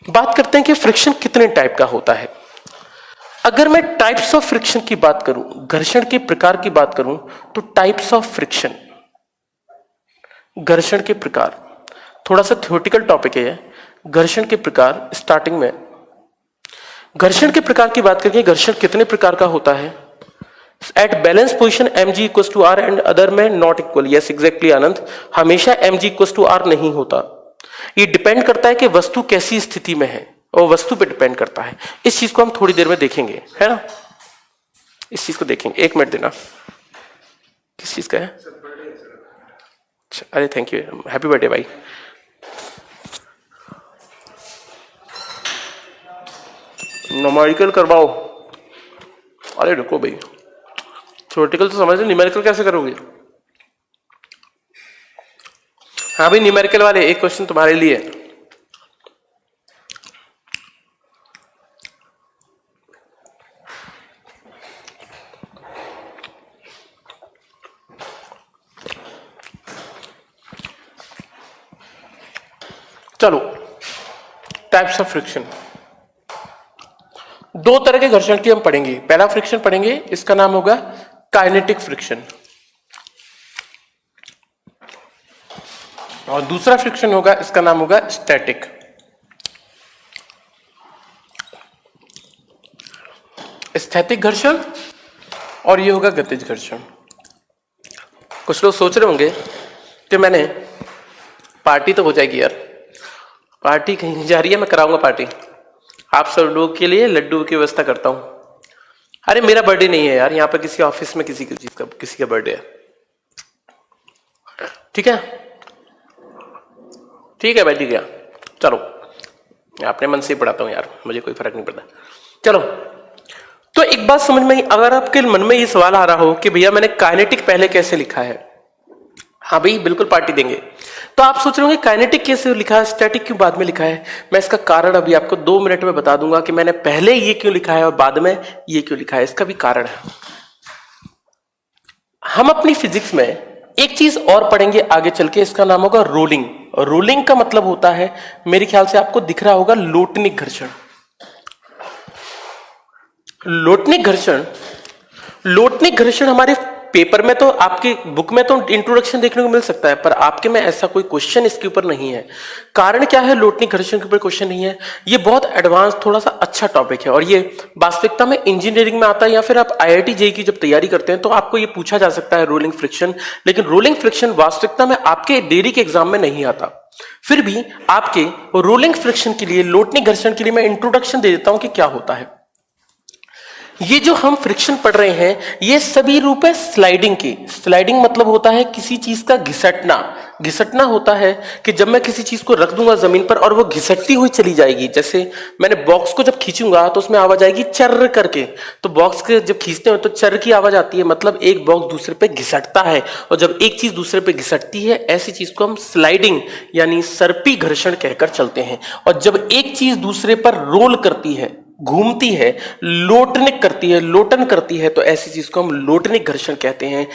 बात करते हैं कि फ्रिक्शन कितने टाइप का होता है। अगर मैं टाइप्स ऑफ फ्रिक्शन की बात करूं, घर्षण के प्रकार की बात करूं, तो टाइप्स ऑफ फ्रिक्शन, घर्षण के प्रकार, थोड़ा सा थ्योरेटिकल टॉपिक है। घर्षण के प्रकार, स्टार्टिंग में घर्षण के प्रकार की बात करेंगे। घर्षण कितने प्रकार का होता है? At balance position mg equal to R and other में not equal. Yes exactly Anand, हमेशा mg इक्वल टू आर नहीं होता। ये डिपेंड करता है कि वस्तु कैसी स्थिति में है, और वस्तु पे डिपेंड करता है। इस चीज को हम थोड़ी देर में देखेंगे, है ना? इस चीज को देखेंगे, एक मिनट देना। किस चीज का है? अरे थैंक यू, हैप्पी बर्थडे भाई। न्यूमेरिकल करवाओ। अरे रुको भाई, थ्योरेटिकल तो समझ लो, न्यूमेरिकल कैसे करोगे? हाँ भाई, न्यूमेरिकल वाले एक क्वेश्चन तुम्हारे लिए। चलो, टाइप्स ऑफ फ्रिक्शन। दो तरह के घर्षण की हम पढ़ेंगे। पहला फ्रिक्शन पढ़ेंगे, इसका नाम होगा काइनेटिक फ्रिक्शन, और दूसरा फ्रिक्शन होगा, इसका नाम होगा स्टैटिक। स्थैतिक घर्षण और ये होगा गतिज घर्षण। कुछ लोग सोच रहे होंगे कि मैंने पार्टी तो हो जाएगी यार, पार्टी कहीं नहीं जा रही है, मैं कराऊंगा पार्टी, आप सब लोगों के लिए लड्डू की व्यवस्था करता हूं। अरे मेरा बर्थडे नहीं है यार, यहाँ पर किसी ऑफिस में किसी का बर्थडे है। ठीक है, ठीक है भाई, ठीक है, चलो अपने मन से ही पढ़ाता हूं यार, मुझे कोई फर्क नहीं पड़ता। चलो, तो एक बात समझ में, अगर आपके मन में ये सवाल आ रहा हो कि भैया मैंने काइनेटिक पहले कैसे लिखा है, हाँ भाई बिल्कुल पार्टी देंगे। तो आप सोच रहे होंगे काइनेटिक कैसे लिखा है, स्टैटिक क्यों बाद में लिखा है? मैं इसका कारण अभी आपको 2 मिनट में बता दूंगा कि मैंने पहले ये क्यों लिखा है और बाद में ये क्यों लिखा है। इसका भी कारण है। हम अपनी फिजिक्स में एक चीज और पढ़ेंगे आगे चल के, इसका नाम होगा रोलिंग। रोलिंग का मतलब होता है, मेरे ख्याल से आपको दिख रहा होगा, लोटनिक घर्षण। लोटनिक घर्षण, लोटनिक घर्षण हमारे पेपर में तो, आपकी बुक में तो इंट्रोडक्शन देखने को मिल सकता है, पर आपके में ऐसा कोई क्वेश्चन इसके ऊपर नहीं है। कारण क्या है लोटनिक घर्षण के ऊपर क्वेश्चन नहीं है? ये बहुत एडवांस, थोड़ा सा अच्छा टॉपिक है, और ये वास्तविकता में इंजीनियरिंग में आता है, या फिर आप IIT JEE की जब तैयारी करते हैं तो आपको ये पूछा जा सकता है रोलिंग फ्रिक्शन। लेकिन रोलिंग फ्रिक्शन वास्तविकता में आपके डेयरी के एग्जाम में नहीं आता। फिर भी आपके रोलिंग फ्रिक्शन के लिए, लोटनिक घर्षण के लिए मैं इंट्रोडक्शन दे देता हूं कि क्या होता है। ये जो हम फ्रिक्शन पढ़ रहे हैं, ये सभी रूप है स्लाइडिंग की। स्लाइडिंग मतलब होता है किसी चीज का घिसटना। घिसटना होता है कि जब मैं किसी चीज को रख दूंगा जमीन पर और वो घिसटती हुई चली जाएगी। जैसे मैंने बॉक्स को जब खींचूंगा तो उसमें आवाज आएगी चर्र करके, तो बॉक्स के जब खींचते हो तो चर्र की आवाज आती है, मतलब एक बॉक्स दूसरे पे घिसटता है। और जब एक चीज दूसरे पे घिसटती है, ऐसी चीज को हम स्लाइडिंग यानी सर्पी घर्षण कहकर चलते हैं। और जब एक चीज दूसरे पर रोल करती है, घूमती है, लोटनिक करती है, लोटन करती है, तो ऐसी चीज को हम लोटनिक घर्षण कहते हैं।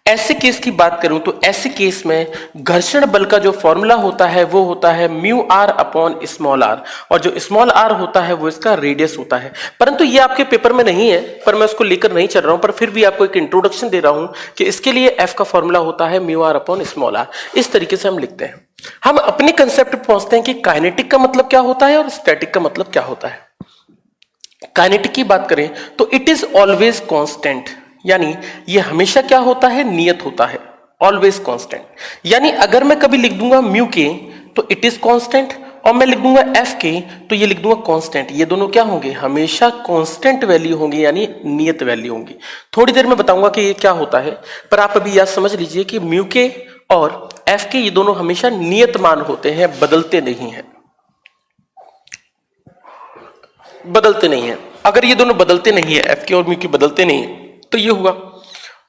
ऐसे केस की बात करूं तो ऐसे केस में घर्षण बल का जो फॉर्मूला होता है वो होता है mu R upon small R, और जो स्मॉल आर होता है वो इसका रेडियस होता है। परंतु ये आपके पेपर में नहीं है, पर मैं उसको लेकर नहीं चल रहा हूं, पर फिर भी आपको एक इंट्रोडक्शन दे रहा हूं कि इसके लिए एफ का फॉर्मूला होता है mu R upon small R. इस तरीके से हम लिखते हैं। हम अपने कंसेप्ट पे पहुंचते हैं कि काइनेटिक का मतलब क्या होता है और स्टैटिक का मतलब क्या होता है। काइनेटिक की बात करें तो इट इज ऑलवेज कांस्टेंट, यानी ये हमेशा क्या होता है, नियत होता है, ऑलवेज कांस्टेंट। यानी अगर मैं कभी लिख दूंगा म्यू के तो इट इज कांस्टेंट, और मैं लिख दूंगा एफ के तो ये लिख दूंगा कांस्टेंट। ये दोनों क्या होंगे, हमेशा कांस्टेंट वैल्यू होंगी, यानी नियत वैल्यू होंगी। थोड़ी देर में बताऊंगा कि ये क्या होता है, पर आप अभी याद समझ लीजिए कि म्यू के और एफ के ये दोनों हमेशा नियत मान होते हैं, बदलते नहीं हैं, बदलते नहीं है। अगर ये दोनों बदलते नहीं है, एफ के और म्यू के बदलते नहीं है, तो ये हुआ।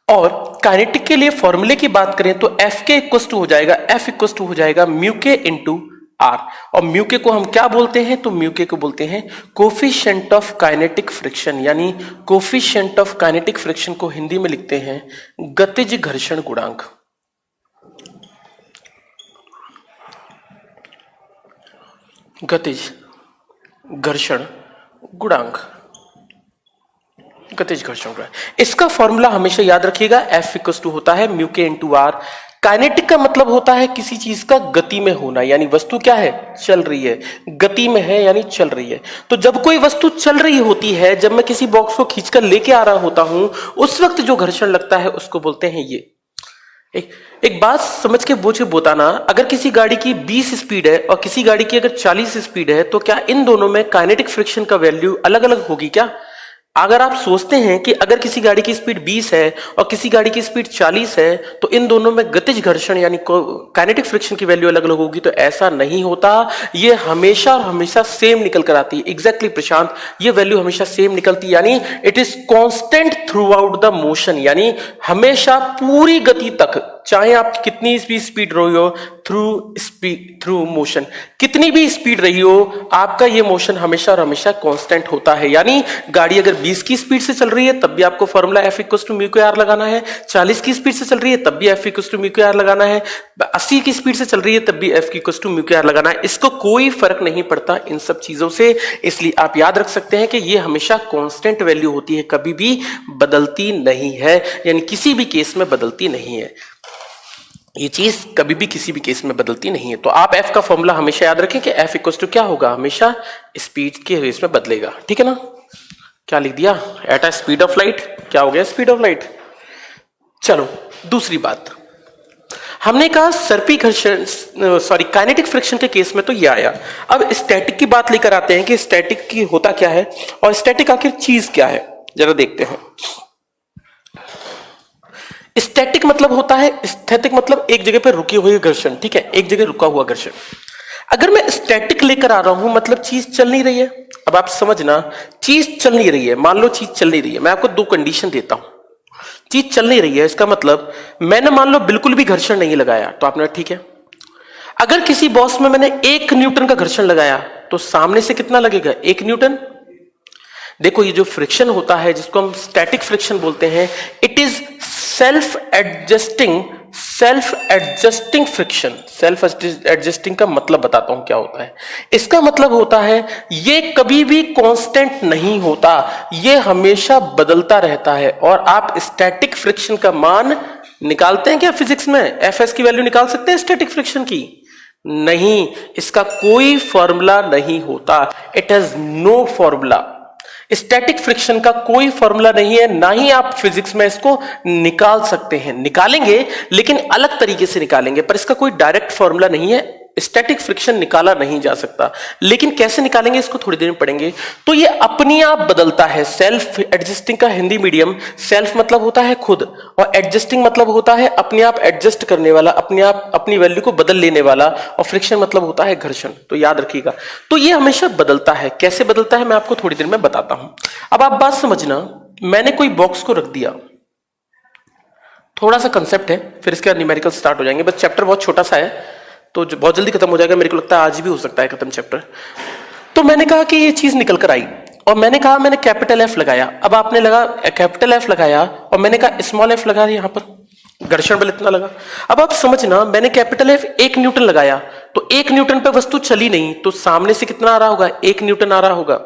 और काइनेटिक के लिए फॉर्मूले की बात करें तो एफ के इक्वल टू हो जाएगा, एफ इक्वल टू हो जाएगा म्यू के इंटू आर। और म्यू के को हम क्या बोलते हैं, तो म्यू के को बोलते हैं कोफिशिएंट ऑफ काइनेटिक फ्रिक्शन, यानी कोफिशिएंट ऑफ काइनेटिक फ्रिक्शन को हिंदी में लिखते हैं गतिज घर्षण गुणांक। गतिज घर्षण गुणांक, गतिज घर्षण गुणांक। इसका फॉर्मूला हमेशा याद रखिएगा, F इक्वल टू होता है म्यू के इंटू आर। काइनेटिक का मतलब होता है किसी चीज का गति में होना, यानी वस्तु क्या है, चल रही है, गति में है यानी चल रही है। तो जब कोई वस्तु चल रही होती है, जब मैं किसी बॉक्स को खींचकर लेके आ रहा होता हूं, उस वक्त जो घर्षण लगता है उसको बोलते हैं ये। एक बात समझ के बोझ के बताना, अगर किसी गाड़ी की 20 स्पीड है और किसी गाड़ी की अगर 40 स्पीड है, तो क्या इन दोनों में काइनेटिक फ्रिक्शन का वैल्यू अलग अलग होगी क्या? अगर आप सोचते हैं कि अगर किसी गाड़ी की स्पीड 20 है और किसी गाड़ी की स्पीड 40 है, तो इन दोनों में गतिज घर्षण यानी काइनेटिक फ्रिक्शन की वैल्यू अलग अलग होगी, तो ऐसा नहीं होता। ये हमेशा और हमेशा सेम निकल कर आती है। एग्जैक्टली प्रशांत, ये वैल्यू हमेशा सेम निकलती है, यानी it is constant through out the motion, यानी हमेशा पूरी गति तक, चाहे आप कितनी भी स्पीड रही हो, थ्रू मोशन, कितनी भी स्पीड रही हो, आपका ये मोशन हमेशा और हमेशा कांस्टेंट होता है। यानी गाड़ी अगर 20 की स्पीड से चल रही है तब भी आपको formula F equal to mu के आर लगाना है, 40 की स्पीड से चल रही है तब भी F इक्वल टू म्यू के आर लगाना है, 80 की स्पीड से चल रही है तब भी F इक्वल टू म्यू के आर लगाना है। इसको कोई फर्क नहीं पड़ता इन सब चीजों से, इसलिए आप याद रख सकते हैं कि ये हमेशा कांस्टेंट वैल्यू होती है, कभी भी बदलती नहीं है, यानी किसी भी केस में बदलती नहीं है। ये चीज कभी भी किसी भी केस में बदलती नहीं है। तो आप F का फॉर्मूला हमेशा याद रखें कि F इक्वल टू क्या होगा, हमेशा स्पीड के रेस में बदलेगा। ठीक है ना, क्या लिख दिया, at a speed of light, क्या हो गया, स्पीड ऑफ लाइट। चलो दूसरी बात, हमने कहा सर्पी घर्षण, सॉरी काइनेटिक फ्रिक्शन के केस में तो ये आया। अब स्टैटिक की बात लेकर आते हैं कि स्टैटिक की होता क्या है और स्टैटिक आखिर चीज क्या है, जरा देखते हैं। स्टैटिक मतलब होता है, स्टैटिक मतलब एक जगह पे रुके हुए घर्षण, ठीक है, एक जगह रुका हुआ घर्षण। अगर मैं स्टैटिक लेकर आ रहा हूं, मतलब चीज चल नहीं रही है। अब आप समझना, चीज चल नहीं रही है, मान लो चीज चल नहीं रही है, मैं आपको दो कंडीशन देता हूं। चीज चल नहीं रही है, इसका मतलब मैंने मान लो बिल्कुल भी घर्षण नहीं लगाया, तो आपने ठीक है। अगर किसी बॉक्स में मैंने 1 न्यूटन का घर्षण लगाया, तो सामने से कितना लगेगा, 1 न्यूटन। देखो ये जो फ्रिक्शन होता है जिसको हम स्टैटिक फ्रिक्शन बोलते हैं, it is self adjusting friction. Self adjusting का मतलब बताता हूं क्या होता है। इसका मतलब होता है ये कभी भी कांस्टेंट नहीं होता, ये हमेशा बदलता रहता है। और आप स्टैटिक फ्रिक्शन का मान निकालते हैं क्या फिजिक्स में, एफएस की वैल्यू निकाल सकते हैं स्टैटिक फ्रिक्शन की? नहीं, इसका कोई फॉर्मूला नहीं होता, it has no formula. Static friction का कोई फॉर्मूला नहीं है, ना ही आप फिजिक्स में इसको निकाल सकते हैं। निकालेंगे लेकिन अलग तरीके से निकालेंगे, पर इसका कोई डायरेक्ट फॉर्मूला नहीं है। स्टैटिक फ्रिक्शन निकाला नहीं जा सकता, लेकिन कैसे निकालेंगे इसको थोड़ी देर में पढ़ेंगे। तो ये अपने आप बदलता है। सेल्फ एडजस्टिंग का हिंदी मीडियम, सेल्फ मतलब होता है खुद, और एडजस्टिंग मतलब होता है अपने आप एडजस्ट करने वाला, अपने आप अपनी वैल्यू को बदल लेने वाला, और फ्रिक्शन मतलब होता है घर्षण। तो याद रखिएगा, तो ये हमेशा बदलता है। कैसे बदलता है मैं आपको थोड़ी देर में बताता हूं। अब आप बात समझना, मैंने कोई बॉक्स को रख दिया, थोड़ा सा कंसेप्ट है, फिर इसके बाद न्यूमेरिकल स्टार्ट हो जाएंगे। बस चैप्टर बहुत छोटा सा है तो बहुत जल्दी खत्म हो जाएगा, मेरे को लगता है आज भी हो सकता है खत्म चैप्टर। तो मैंने कहा कि ये चीज निकल कर आई और मैंने कहा मैंने कैपिटल एफ लगाया। अब आपने लगा कैपिटल एफ लगाया और मैंने कहा स्मॉल एफ लगा, यहां पर घर्षण बल इतना लगा। अब आप समझना, मैंने कैपिटल एफ 1 न्यूटन लगाया, तो 1 न्यूटन पे वस्तु चली नहीं, तो सामने से कितना आ रहा होगा, 1 न्यूटन आ रहा होगा।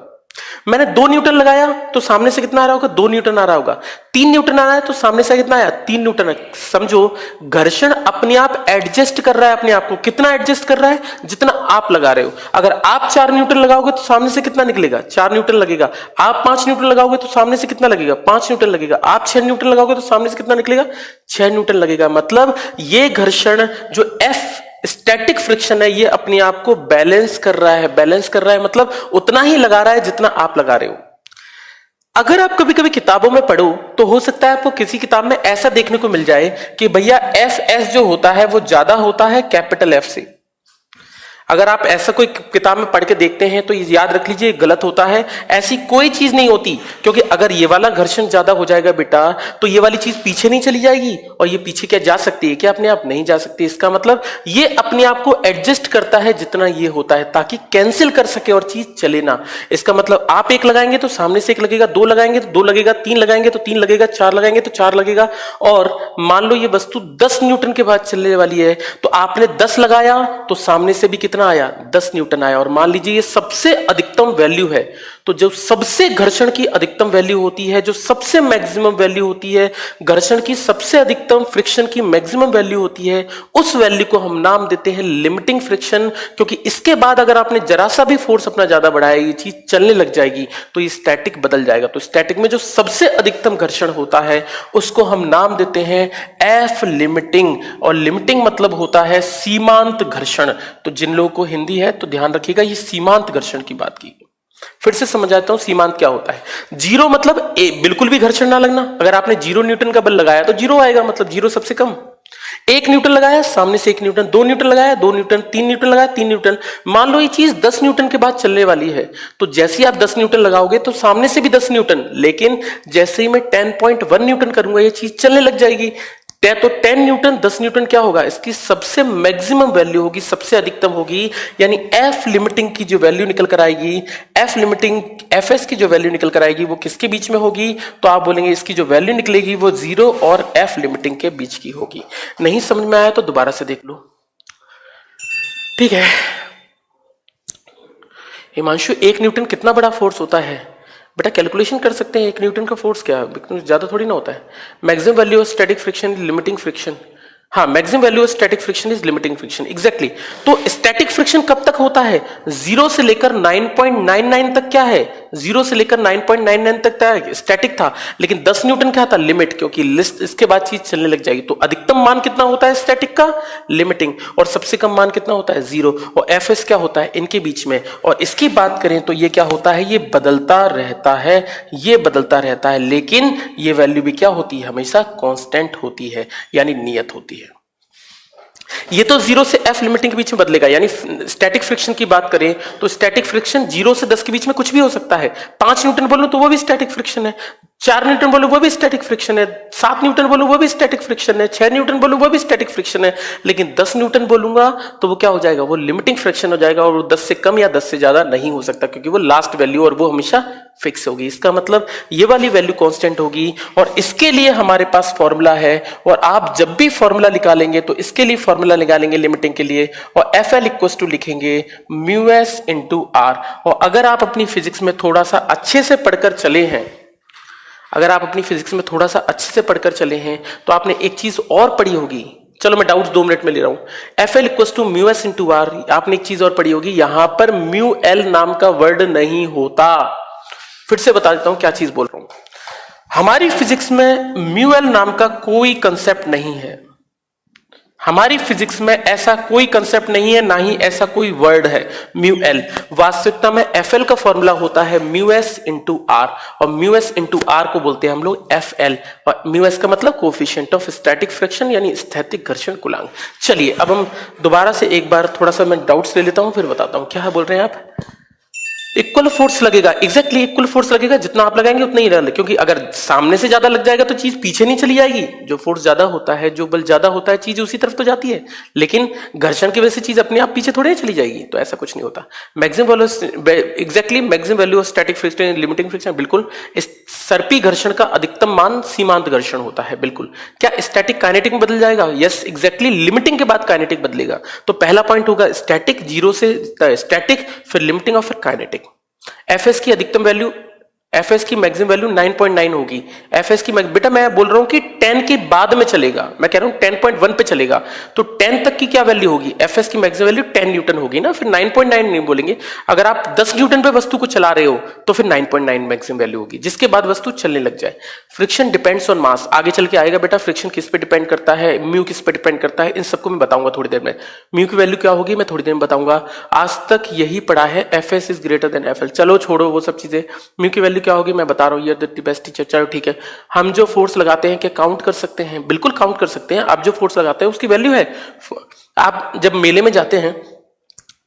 मैंने 2 न्यूटन लगाया तो सामने से कितना आ रहा होगा, 2 न्यूटन आ रहा होगा। 3 न्यूटन आ रहा है तो सामने से कितना आया, 3 न्यूटन। समझो, घर्षण अपने आप एडजस्ट कर रहा है अपने आप को। कितना एडजस्ट कर रहा है, जितना आप लगा रहे हो। अगर आप 4 न्यूटन लगाओगे तो सामने से कितना निकलेगा, 4 न्यूटन लगेगा। आप 5 न्यूटन लगाओगे तो सामने से कितना लगेगा, 5 न्यूटन लगेगा। आप 6 न्यूटन लगाओगे तो सामने से कितना निकलेगा, 6 न्यूटन लगेगा। मतलब ये घर्षण जो एफ स्टैटिक फ्रिक्शन है, ये अपने आप को बैलेंस कर रहा है। बैलेंस कर रहा है मतलब उतना ही लगा रहा है जितना आप लगा रहे हो। अगर आप कभी कभी किताबों में पढ़ो तो हो सकता है आपको किसी किताब में ऐसा देखने को मिल जाए कि भैया एफ एस जो होता है वो ज्यादा होता है कैपिटल एफ से। अगर आप ऐसा कोई किताब में पढ़ के देखते हैं तो याद रख लीजिए गलत होता है, ऐसी कोई चीज नहीं होती। क्योंकि अगर ये वाला घर्षण ज्यादा हो जाएगा बेटा तो ये वाली चीज पीछे नहीं चली जाएगी, और ये पीछे क्या जा सकती है क्या? अपने आप नहीं जा सकती। इसका मतलब ये अपने आप को एडजस्ट करता है जितना ये होता है, ताकि कैंसिल कर सके और चीज चले ना। इसका मतलब आप एक लगाएंगे तो सामने से एक लगेगा, दो लगाएंगे तो दो लगेगा, तीन लगाएंगे तो तीन लगेगा, चार लगाएंगे तो चार लगेगा। और मान लो ये वस्तु 10 न्यूटन के बाद चलने वाली है, तो आपने 10 लगाया तो सामने से भी कितना आया? 10 न्यूटन आया। और मान लीजिए ये सबसे अधिकतम वैल्यू है, तो जो सबसे घर्षण की अधिकतम वैल्यू होती है, जो सबसे मैक्सिमम वैल्यू होती है, घर्षण की सबसे अधिकतम, फ्रिक्शन की मैक्सिमम वैल्यू होती है, उस वैल्यू को हम नाम देते हैं लिमिटिंग फ्रिक्शन। क्योंकि इसके बाद अगर आपने जरा सा भी फोर्स अपना ज्यादा बढ़ाया, ये चीज चलने लग जाएगी तो ये स्टैटिक बदल जाएगा। तो स्टैटिक में जो सबसे अधिकतम घर्षण होता है उसको हम नाम देते हैं एफ लिमिटिंग। और लिमिटिंग मतलब होता है सीमांत घर्षण। तो जिन लोगों को हिंदी है तो ध्यान रखिएगा, ये सीमांत घर्षण की बात की। फिर से समझाता हूं सीमांत क्या होता है। जीरो मतलब बिल्कुल भी घर्षण ना लगना। अगर आपने 0 न्यूटन का बल लगाया तो 0 आएगा, मतलब 0 सबसे कम। 1 न्यूटन लगाया, सामने से 1 न्यूटन, 2 न्यूटन लगाया, 2 न्यूटन, 3 न्यूटन लगाया, 3 न्यूटन। मान लो ये चीज 10 न्यूटन के बाद चलने वाली है, तो जैसे ही आप 10 न्यूटन लगाओगे तो सामने से भी 10 न्यूटन, लेकिन जैसे ही मैं 10.1 न्यूटन करूंगा ये चीज चलने लग जाएगी। तो 10 न्यूटन, 10 न्यूटन क्या होगा? इसकी सबसे मैक्सिमम वैल्यू होगी, सबसे अधिकतम होगी। यानी एफ लिमिटिंग की जो वैल्यू निकल कर आएगी, एफ लिमिटिंग, एफएस की जो वैल्यू निकल कर आएगी वो किसके बीच में होगी? तो आप बोलेंगे इसकी जो वैल्यू निकलेगी वो 0 और एफ लिमिटिंग के बीच की होगी। नहीं समझ में आया तो दोबारा से देख लो, ठीक है। हिमांशु, 1 न्यूटन कितना बड़ा फोर्स होता है? बेटा कैलकुलेशन कर सकते हैं, 1 न्यूटन का फोर्स क्या है, ज्यादा थोड़ी ना होता है। Maximum value of static friction, limiting friction. हाँ, maximum value of static friction is limiting friction, exactly. तो स्टैटिक फ्रिक्शन कब तक होता है? 0 से लेकर 9.99 तक क्या है? 0 से लेकर 9.99 तक स्टैटिक था, लेकिन 10 न्यूटन क्या था? लिमिट, क्योंकि लिस्ट इसके बाद चीज चलने लग जाएगी। तो अधिकतम मान कितना होता है स्टैटिक का? लिमिटिंग। और सबसे कम मान कितना होता है? 0। और एफएस क्या होता है? इनके बीच में। और इसकी बात करें तो ये क्या होता है? ये बदलता रहता है, ये बदलता रहता है, लेकिन ये वैल्यू भी क्या होती है? हमेशा कांस्टेंट होती है, यानी नियत होती है। ये तो 0 से एफ लिमिटिंग के बीच में बदलेगा। यानी स्टैटिक फ्रिक्शन की बात करें तो स्टैटिक फ्रिक्शन 0 से 10 के बीच में कुछ भी हो सकता है। 5 न्यूटन बोलूं तो वो भी स्टैटिक फ्रिक्शन है, 4 न्यूटन बोलूं वो भी स्टैटिक फ्रिक्शन है, 7 न्यूटन बोलूं वो भी स्टैटिक फ्रिक्शन है, 6 न्यूटन बोलूं वो भी स्टैटिक फ्रिक्शन है। लेकिन 10 न्यूटन बोलूंगा तो वो क्या हो जाएगा? वो लिमिटिंग फ्रिक्शन हो जाएगा, और वो 10 से कम या 10 से ज्यादा नहीं हो सकता, क्योंकि वो लास्ट वैल्यू और वो हमेशा फिक्स होगी। इसका मतलब ये वाली वैल्यू कांस्टेंट होगी। और इसके लिए हमारे पास फॉर्मूला है, और आप जब भी फॉर्मूला निकालेंगे तो इसके लिए फॉर्मूला निकालेंगे लिमिटिंग के लिए, और एफ एल इक्वल टू लिखेंगे म्यू एस इंटू आर। और अगर आप अपनी फिजिक्स में थोड़ा सा अच्छे से पढ़कर चले हैं, अगर आप अपनी फिजिक्स में थोड़ा सा अच्छे से पढ़कर चले हैं तो आपने एक चीज और पढ़ी होगी। चलो मैं डाउट्स 2 मिनट में ले रहा हूं। F L equal to mu S into R, आपने एक चीज और पढ़ी होगी, यहां पर म्यू एल नाम का वर्ड नहीं होता। फिर से बता देता हूं क्या चीज बोल रहा हूं। हमारी फिजिक्स में म्यू एल नाम का कोई कंसेप्ट नहीं है। हमारी फिजिक्स में ऐसा कोई कंसेप्ट नहीं है, ना ही ऐसा कोई वर्ड है म्यू एल। वास्तविकता में एफ एल का फॉर्मूला होता है म्यू एस इंटू आर, और म्यू एस इंटू आर को बोलते हैं हम लोग एफ एल। और म्यू एस का मतलब कोफिशिएंट ऑफ स्टैटिक फ्रिक्शन, यानी स्थैतिक घर्षण गुणांक। चलिए अब हम दोबारा से एक बार थोड़ा सा मैं डाउट्स ले लेता हूं, फिर बताता हूं। क्या बोल रहे हैं आप? इक्वल फोर्स लगेगा, एग्जैक्टली इक्वल फोर्स लगेगा, जितना आप लगाएंगे उतना ही रहेगा। क्योंकि अगर सामने से ज्यादा लग जाएगा तो चीज पीछे नहीं चली जाएगी। जो फोर्स ज्यादा होता है, जो बल ज्यादा होता है, चीज उसी तरफ तो जाती है, लेकिन घर्षण की वजह से चीज अपने आप पीछे थोड़ी चली जाएगी। तो ऐसा कुछ नहीं होता। Maximum value, exactly maximum value of static friction, limiting friction, बिल्कुल। इस सर्पी घर्षण का अधिकतम मान सीमांत घर्षण होता है, बिल्कुल। क्या स्टैटिक काइनेटिक में बदल जाएगा? Yes, exactly. लिमिटिंग के बाद काइनेटिक बदलेगा। तो पहला पॉइंट होगा स्टैटिक, 0 से स्टैटिक, फिर लिमिटिंग और फिर काइनेटिक। एफएस की अधिकतम वैल्यू, एफएस की मैक्सिमम वैल्यू 9.9 होगी। एफएस की बेटा मैं बोल रहा हूं कि 10 के बाद में चलेगा, मैं कह रहा हूं 10.1 पे चलेगा, तो 10 तक की क्या वैल्यू होगी? एफएस की मैक्सिमम वैल्यू 10 न्यूटन होगी ना, फिर 9.9 नहीं बोलेंगे। अगर आप 10 न्यूटन पे वस्तु को चला रहे हो तो फिर 9.9 मैक्सिमम वैल्यू होगी, जिसके बाद वस्तु चलने लग जाए। फ्रिक्शन डिपेंड्स ऑन मास, आगे चल के आएगा बेटा। फ्रिक्शन किस पे डिपेंड करता है, म्यू किस पे डिपेंड करता है, इन सबको मैं बताऊंगा थोड़ी देर में। म्यू की वैल्यू क्या होगी मैं थोड़ी देर में बताऊंगा। आज तक यही पढ़ा है, FS is greater than FL. चलो छोड़ो वो सब चीजें। म्यू की वैल्यू क्या होगी मैं बता रहा हूं, ये द बेस्ट टीचर। चलो ठीक है, हम जो फोर्स लगाते हैं क्या काउंट कर सकते हैं? बिल्कुल काउंट कर सकते हैं। आप जो फोर्स लगाते हैं उसकी वैल्यू है। आप जब मेले में जाते हैं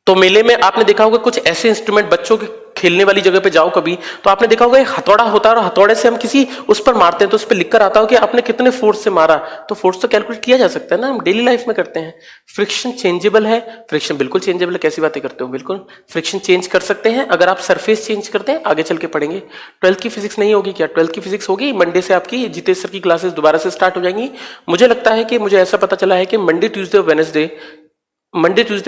तो मेले में आपने देखा होगा कुछ ऐसे इंस्ट्रूमेंट, बच्चों के खेलने वाली जगह पे जाओ कभी तो आपने देखा होगा एक हथौड़ा होता है और हथौड़े से हम किसी उस पर मारते हैं तो उस पर लिखकर आता हो कि आपने कितने फोर्स से मारा, तो फोर्स तो कैलकुलेट किया जा सकता है ना, हम डेली लाइफ में करते हैं। फ्रिक्शन चेंजेबल है, फ्रिक्शन बिल्कुल चेंजेबल है, कैसी बातें करते हो, बिल्कुल फ्रिक्शन चेंज कर सकते हैं अगर आप सरफेस चेंज करते हैं। आगे चल के पढ़ेंगे। 12th की फिजिक्स नहीं होगी क्या? 12th की फिजिक्स होगी मंडे से, आपकी जितेश सर की क्लासेस दोबारा से स्टार्ट हो जाएंगी। मुझे लगता है कि मुझे ऐसा पता चला है कि मंडे ट्यूसडे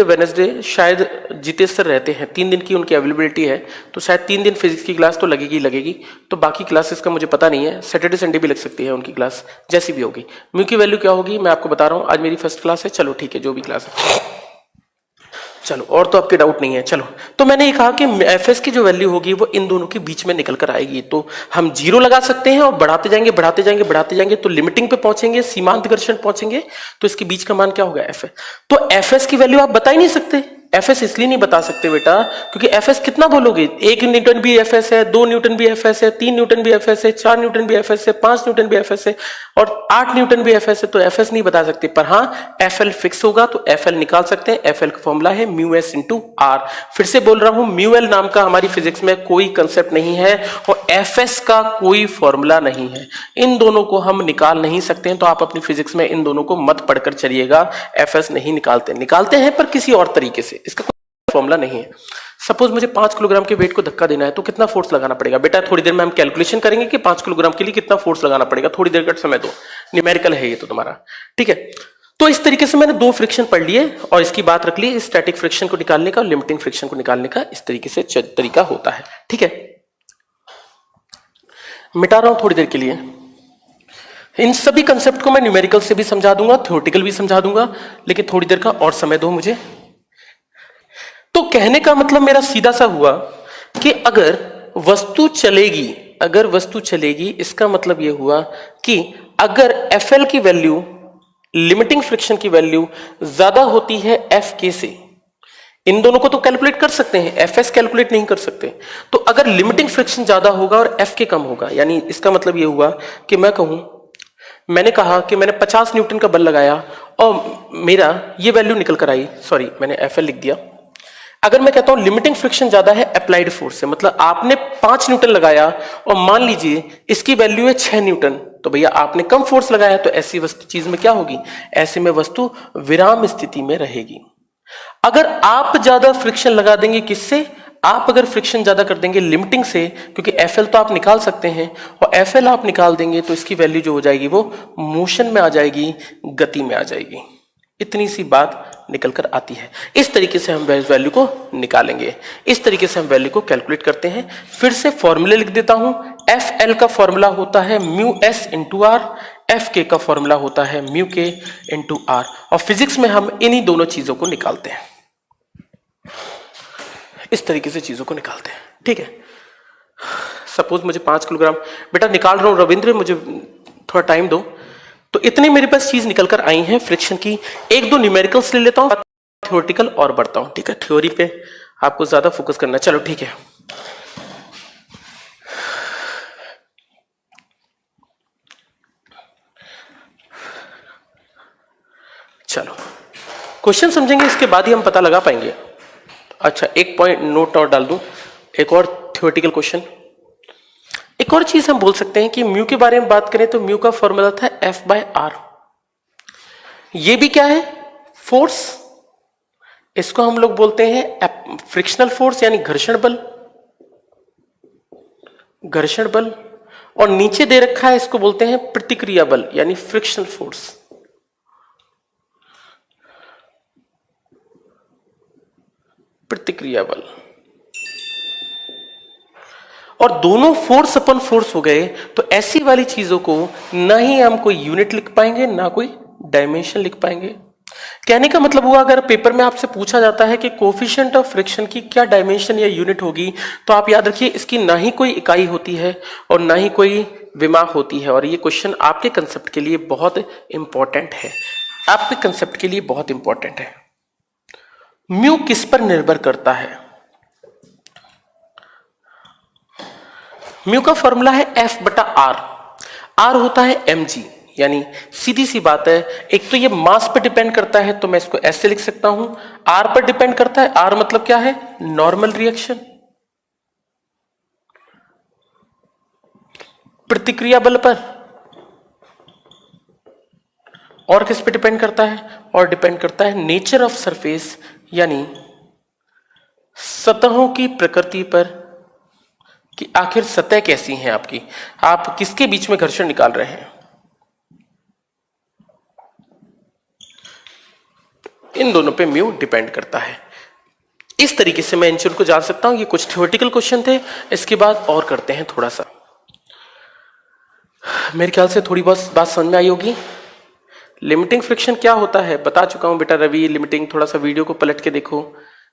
वेडनेसडे शायद जितेश सर रहते हैं, 3 दिन की उनकी अवेलेबिलिटी है, तो शायद 3 दिन फिजिक्स की क्लास तो लगेगी। तो बाकी क्लासेस का मुझे पता नहीं है, सैटरडे संडे भी लग सकती है उनकी क्लास, जैसी भी होगी। म्यू की वैल्यू क्या होगी मैं आपको बता रहा हूं, आज मेरी फर्स्ट क्लास है, चलो ठीक है जो भी क्लास है, चलो और तो आपके डाउट नहीं है। चलो तो मैंने ये कहा कि एफ की जो वैल्यू होगी वो इन दोनों के बीच में निकल कर आएगी, तो हम 0 लगा सकते हैं और बढ़ाते जाएंगे तो लिमिटिंग पे पहुंचेंगे, सीमांत घर्षण पहुंचेंगे, तो इसके बीच का मान क्या होगा? एफ। तो एफ की वैल्यू आप बता ही नहीं सकते। एफ इसलिए नहीं बता सकते बेटा क्योंकि एफ कितना बोलोगे, 1 न्यूटन भी एफ है, 2 न्यूटन भी एफ है, 3 न्यूटन भी एफ है, 4 न्यूटन भी एफ है, 5 न्यूटन भी एफ है और 8 न्यूटन भी एफ है, तो एफ नहीं बता सकते। पर हाँ एफ फिक्स होगा तो एफ निकाल सकते हैं। एफ का फॉर्मूला है म्यू एस इंटू आर। फिर से बोल रहा हूं म्यू एल नाम का हमारी फिजिक्स में कोई कंसेप्ट नहीं है और एफ का कोई फॉर्मूला नहीं है, इन दोनों को हम निकाल नहीं सकते हैं। तो आप अपनी फिजिक्स में इन दोनों को मत पढ़कर चलिएगा, एफ नहीं निकालते हैं पर किसी और तरीके से, इसका कोई फॉर्मूला नहीं है। सपोज मुझे 5 किलोग्राम के वेट को धक्का देना है तो कितना फोर्स लगाना पड़ेगा? बेटा थोड़ी देर में हम कैलकुलेशन करेंगे कि 5 किलोग्राम के लिए कितना फोर्स लगाना पड़ेगा, थोड़ी देर का समय दो, न्यूमेरिकल है ये तो तुम्हारा, ठीक है। तो इस तरीके से मैंने 2 फ्रिक्शन पढ़ लिए और इसकी बात रख ली, स्टैटिक फ्रिक्शन को निकालने का और लिमिटिंग फ्रिक्शन को निकालने का इस तरीके से तरीका होता है, ठीक है। मिटा रहा हूं थोड़ी देर के लिए। इन सभी कंसेप्ट को मैं न्यूमेरिकल से भी समझा दूंगा, थ्योरेटिकल भी समझा दूंगा, लेकिन थोड़ी देर का और समय दो मुझे। तो कहने का मतलब मेरा सीधा सा हुआ कि अगर वस्तु चलेगी, इसका मतलब यह हुआ कि अगर एफएल की वैल्यू, लिमिटिंग फ्रिक्शन की वैल्यू ज्यादा होती है एफ के से, इन दोनों को तो कैलकुलेट कर सकते हैं, एफएस कैलकुलेट नहीं कर सकते, तो अगर लिमिटिंग फ्रिक्शन ज्यादा होगा और एफ के कम होगा, यानी इसका मतलब यह हुआ कि मैंने कहा कि मैंने 50 न्यूटन का बल लगाया और मेरा ये वैल्यू निकल कर आई, सॉरी मैंने एफएल लिख दिया। अगर मैं कहता हूं लिमिटिंग फ्रिक्शन ज्यादा है अप्लाइड फोर्स से, मतलब आपने 5 न्यूटन लगाया और मान लीजिए इसकी वैल्यू है 6 न्यूटन, तो भैया आपने कम फोर्स लगाया, तो ऐसी वस्तु चीज में क्या होगी? ऐसे में वस्तु विराम स्थिति में रहेगी। अगर आप ज्यादा फ्रिक्शन लगा देंगे, किससे? आप अगर फ्रिक्शन ज्यादा कर देंगे लिमिटिंग से, क्योंकि एफएल तो आप निकाल सकते हैं, और एफएल आप निकाल देंगे तो इसकी वैल्यू जो हो जाएगी वो मोशन में आ जाएगी, गति में आ जाएगी। इतनी सी बात निकल कर आती है। इस तरीके से हम वैल्यू को निकालेंगे, इस तरीके से हम वैल्यू को कैलकुलेट करते हैं। फिर से फॉर्मूले लिख देता हूं। एफ एल का फॉर्मूला होता है mu S into R, F के का फॉर्मूला होता है म्यू के इंटू आर, और फिजिक्स में हम इन्हीं दोनों चीजों को निकालते हैं, इस तरीके से चीजों को निकालते हैं, ठीक है। सपोज मुझे 5 किलोग्राम, बेटा निकाल रहा हूं रविंद्र, मुझे थोड़ा टाइम दो। तो इतनी मेरे पास चीज निकल कर आई हैं फ्रिक्शन की। 1-2 न्यूमेरिकल्स ले लेता हूं, थ्योरेटिकल और बढ़ता हूं, ठीक है। थ्योरी पे आपको ज्यादा फोकस करना है, चलो ठीक है। चलो क्वेश्चन समझेंगे, इसके बाद ही हम पता लगा पाएंगे। अच्छा एक पॉइंट नोट और डाल दूं, एक और थ्योरेटिकल क्वेश्चन। एक और चीज हम बोल सकते हैं कि म्यू के बारे में बात करें तो म्यू का फॉर्मूला था F/R। ये भी क्या है? फोर्स। इसको हम लोग बोलते हैं फ्रिक्शनल फोर्स, यानी घर्षण बल। और नीचे दे रखा है, इसको बोलते हैं प्रतिक्रिया बल, यानी फ्रिक्शनल फोर्स। प्रतिक्रिया बल। और दोनों फोर्स अपन फोर्स हो गए, तो ऐसी वाली चीजों को ना ही हम कोई यूनिट लिख पाएंगे ना कोई डायमेंशन लिख पाएंगे। कहने का मतलब हुआ, अगर पेपर में आपसे पूछा जाता है कि कोफिशिएंट ऑफ फ्रिक्शन की क्या डायमेंशन या यूनिट होगी, तो आप याद रखिए इसकी ना ही कोई इकाई होती है और ना ही कोई विमा होती है। और ये क्वेश्चन आपके कंसेप्ट के लिए बहुत इंपॉर्टेंट है, आपके कंसेप्ट के लिए बहुत इंपॉर्टेंट है। म्यू किस पर निर्भर करता है? म्यू का फॉर्मूला है F/R। R होता है mg, यानी सीधी सी बात है, एक तो ये मास पर डिपेंड करता है तो मैं इसको ऐसे लिख सकता हूं, आर पर डिपेंड करता है, आर मतलब क्या है, नॉर्मल रिएक्शन, प्रतिक्रिया बल पर, और किस पे डिपेंड करता है, और डिपेंड करता है नेचर ऑफ सरफेस, यानी सतहों की प्रकृति पर कि आखिर सतह कैसी है आपकी, आप किसके बीच में घर्षण निकाल रहे हैं, इन दोनों पे म्यू डिपेंड करता है। इस तरीके से मैं इन चीजों को जान सकता हूं। ये कुछ थ्योरेटिकल क्वेश्चन थे, इसके बाद और करते हैं थोड़ा सा। मेरे ख्याल से थोड़ी बहुत बात समझ में आई होगी। लिमिटिंग फ्रिक्शन क्या होता है बता चुका हूं बेटा रवि, लिमिटिंग थोड़ा सा वीडियो को पलट के देखो,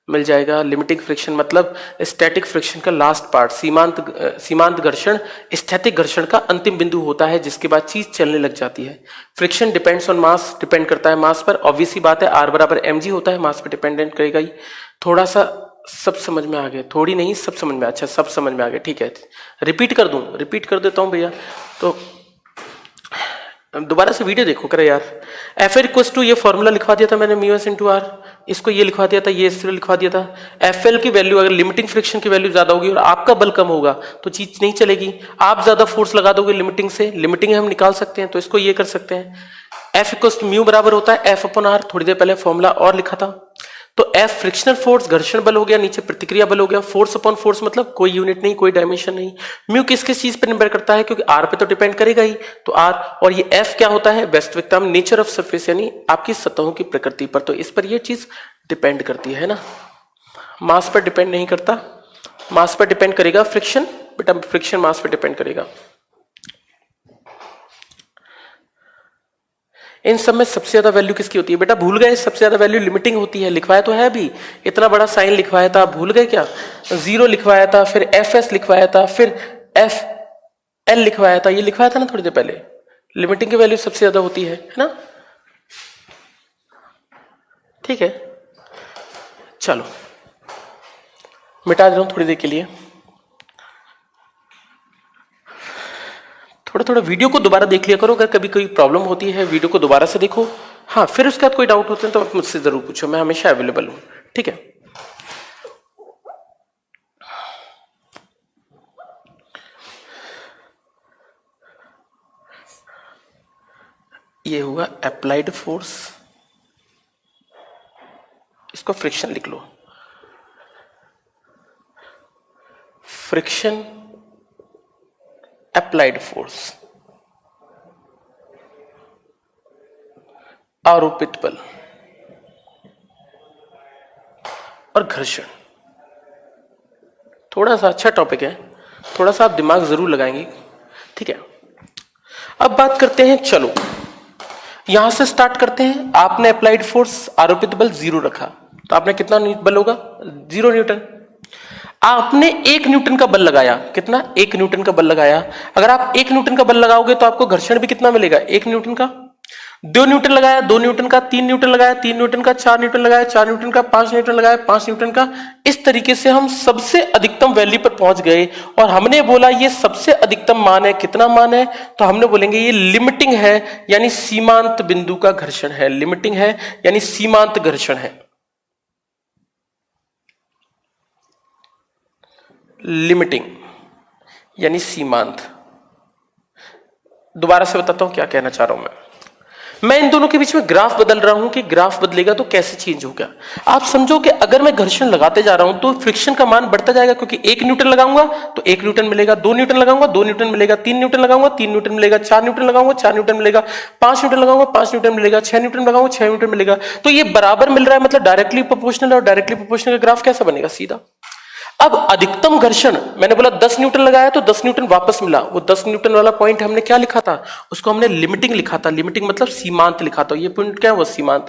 मिल जाएगा। लिमिटिंग फ्रिक्शन मतलब स्टैटिक फ्रिक्शन का लास्ट पार्ट, सीमांत घर्षण स्टैटिक घर्षण का अंतिम बिंदु होता है जिसके बाद चीज चलने लग जाती है। Friction depends on mass, depend करता है मास पर, ऑब्वियस सी बात है, आर बराबर mg होता है, मास पर डिपेंडेंट करेगा ही। थोड़ा सा सब समझ में आ गया, थोड़ी नहीं सब समझ में, अच्छा सब समझ में आ गया, ठीक है। रिपीट कर देता हूं भैया, तो दोबारा से वीडियो देखो करे यार। एफ एल इक्वल्स टू, ये फॉर्मूला लिखवा दिया था मैंने, म्यू एस इंटू आर, इसको ये लिखवा दिया था, ये इसलिए लिखवा दिया था। एफ एल की वैल्यू अगर लिमिटिंग फ्रिक्शन की वैल्यू ज्यादा होगी और आपका बल कम होगा तो चीज नहीं चलेगी। आप ज्यादा फोर्स लगा दोगे लिमिटिंग से, लिमिटिंग हम निकाल सकते हैं, तो इसको ये कर सकते हैं। एफ इक्वल्स टू म्यू बराबर होता है एफ अपॉन आर, थोड़ी देर पहले फॉर्मूला और लिखा था। तो एफ फ्रिक्शनल फोर्स घर्षण बल हो गया, नीचे प्रतिक्रिया बल हो गया, फोर्स अपॉन फोर्स मतलब कोई यूनिट नहीं, कोई डायमेंशन नहीं। म्यू किस किस चीज पर निर्भर करता है, क्योंकि आर पे तो डिपेंड करेगा ही, तो आर, और ये एफ क्या होता है, वास्तविकता में नेचर ऑफ सरफेस, यानी आपकी सतहों की प्रकृति पर, तो इस पर ये चीज डिपेंड करती है ना, मास पर डिपेंड नहीं करता। मास पर डिपेंड करेगा फ्रिक्शन, बेटा फ्रिक्शन मास पर डिपेंड करेगा। इन सब में सबसे ज्यादा वैल्यू किसकी होती है बेटा, भूल गए, सबसे ज्यादा वैल्यू लिमिटिंग होती है। लिखवाया तो है भी, इतना बड़ा साइन लिखवाया था, भूल गए क्या, जीरो लिखवाया था, फिर एफ एस लिखवाया था, फिर एफ एल लिखवाया था, ये लिखवाया था ना थोड़ी देर पहले। लिमिटिंग की वैल्यू सबसे ज्यादा होती है ना, ठीक है। चलो मिटा दे रहा हूं थोड़ी देर के लिए। थोड़ा थोड़ा वीडियो को दोबारा देख लिया करो, अगर कभी कोई प्रॉब्लम होती है वीडियो को दोबारा से देखो। हाँ, फिर उसके बाद कोई डाउट होते हैं तो आप मुझसे जरूर पूछो, मैं हमेशा अवेलेबल हूं, ठीक है। ये हुआ अप्लाइड फोर्स, इसको फ्रिक्शन लिख लो। फ्रिक्शन, अप्लाइड फोर्स, आरोपित बल और घर्षण। थोड़ा सा अच्छा टॉपिक है, थोड़ा सा आप दिमाग जरूर लगाएंगे, ठीक है। अब बात करते हैं, चलो यहां से स्टार्ट करते हैं। आपने अप्लाइड फोर्स, आरोपित बल 0 रखा, तो आपने कितना बल होगा, 0 न्यूटन। आपने 1 न्यूटन का बल लगाया, कितना, 1 न्यूटन का बल लगाया। अगर आप 1 न्यूटन का बल लगाओगे तो आपको घर्षण भी कितना मिलेगा, 1 न्यूटन का। 2 न्यूटन लगाया, 2 न्यूटन का, 3 न्यूटन लगाया, 3 न्यूटन का, 4 न्यूटन लगाया, 4 न्यूटन का, 5 न्यूटन लगाया, 5 न्यूटन का। इस तरीके से हम सबसे अधिकतम वैल्यू पर पहुंच गए और हमने बोला ये सबसे अधिकतम मान है, कितना मान है, तो हमने बोलेंगे ये लिमिटिंग है, यानी सीमांत बिंदु का घर्षण है। लिमिटिंग है यानी सीमांत घर्षण है। लिमिटिंग यानी सीमांत। दोबारा से बताता हूं क्या कहना चाह रहा हूं मैं इन दोनों के बीच में ग्राफ बदल रहा हूं कि ग्राफ बदलेगा तो कैसे चेंज होगा। आप समझो कि अगर मैं घर्षण लगाते जा रहा हूं तो फ्रिक्शन का मान बढ़ता जाएगा, क्योंकि 1 न्यूटन लगाऊंगा तो 1 न्यूटन मिलेगा, 2 न्यूटन लगाऊंगा 2 न्यूटन मिलेगा, 3 न्यूटन लगाऊंगा 3 न्यूटन मिलेगा, 4 न्यूटन लगाऊंगा 4 न्यूटन मिलेगा, 5 न्यूटन लगाऊंगा 5 न्यूटन मिलेगा, 6 न्यूटन लगाऊंगा 6 न्यूटन मिलेगा। तो ये बराबर मिल रहा है, मतलब डायरेक्टली प्रोपोर्शनल, और डायरेक्टली प्रोपोर्शनल का ग्राफ कैसा बनेगा, सीधा। अब अधिकतम घर्षण, मैंने बोला 10 न्यूटन लगाया तो 10 न्यूटन वापस मिला। वो 10 न्यूटन वाला पॉइंट हमने क्या लिखा था, उसको हमने लिमिटिंग लिखा था। लिमिटिंग मतलब सीमांत लिखा था। ये पॉइंट क्या हुआ, सीमांत।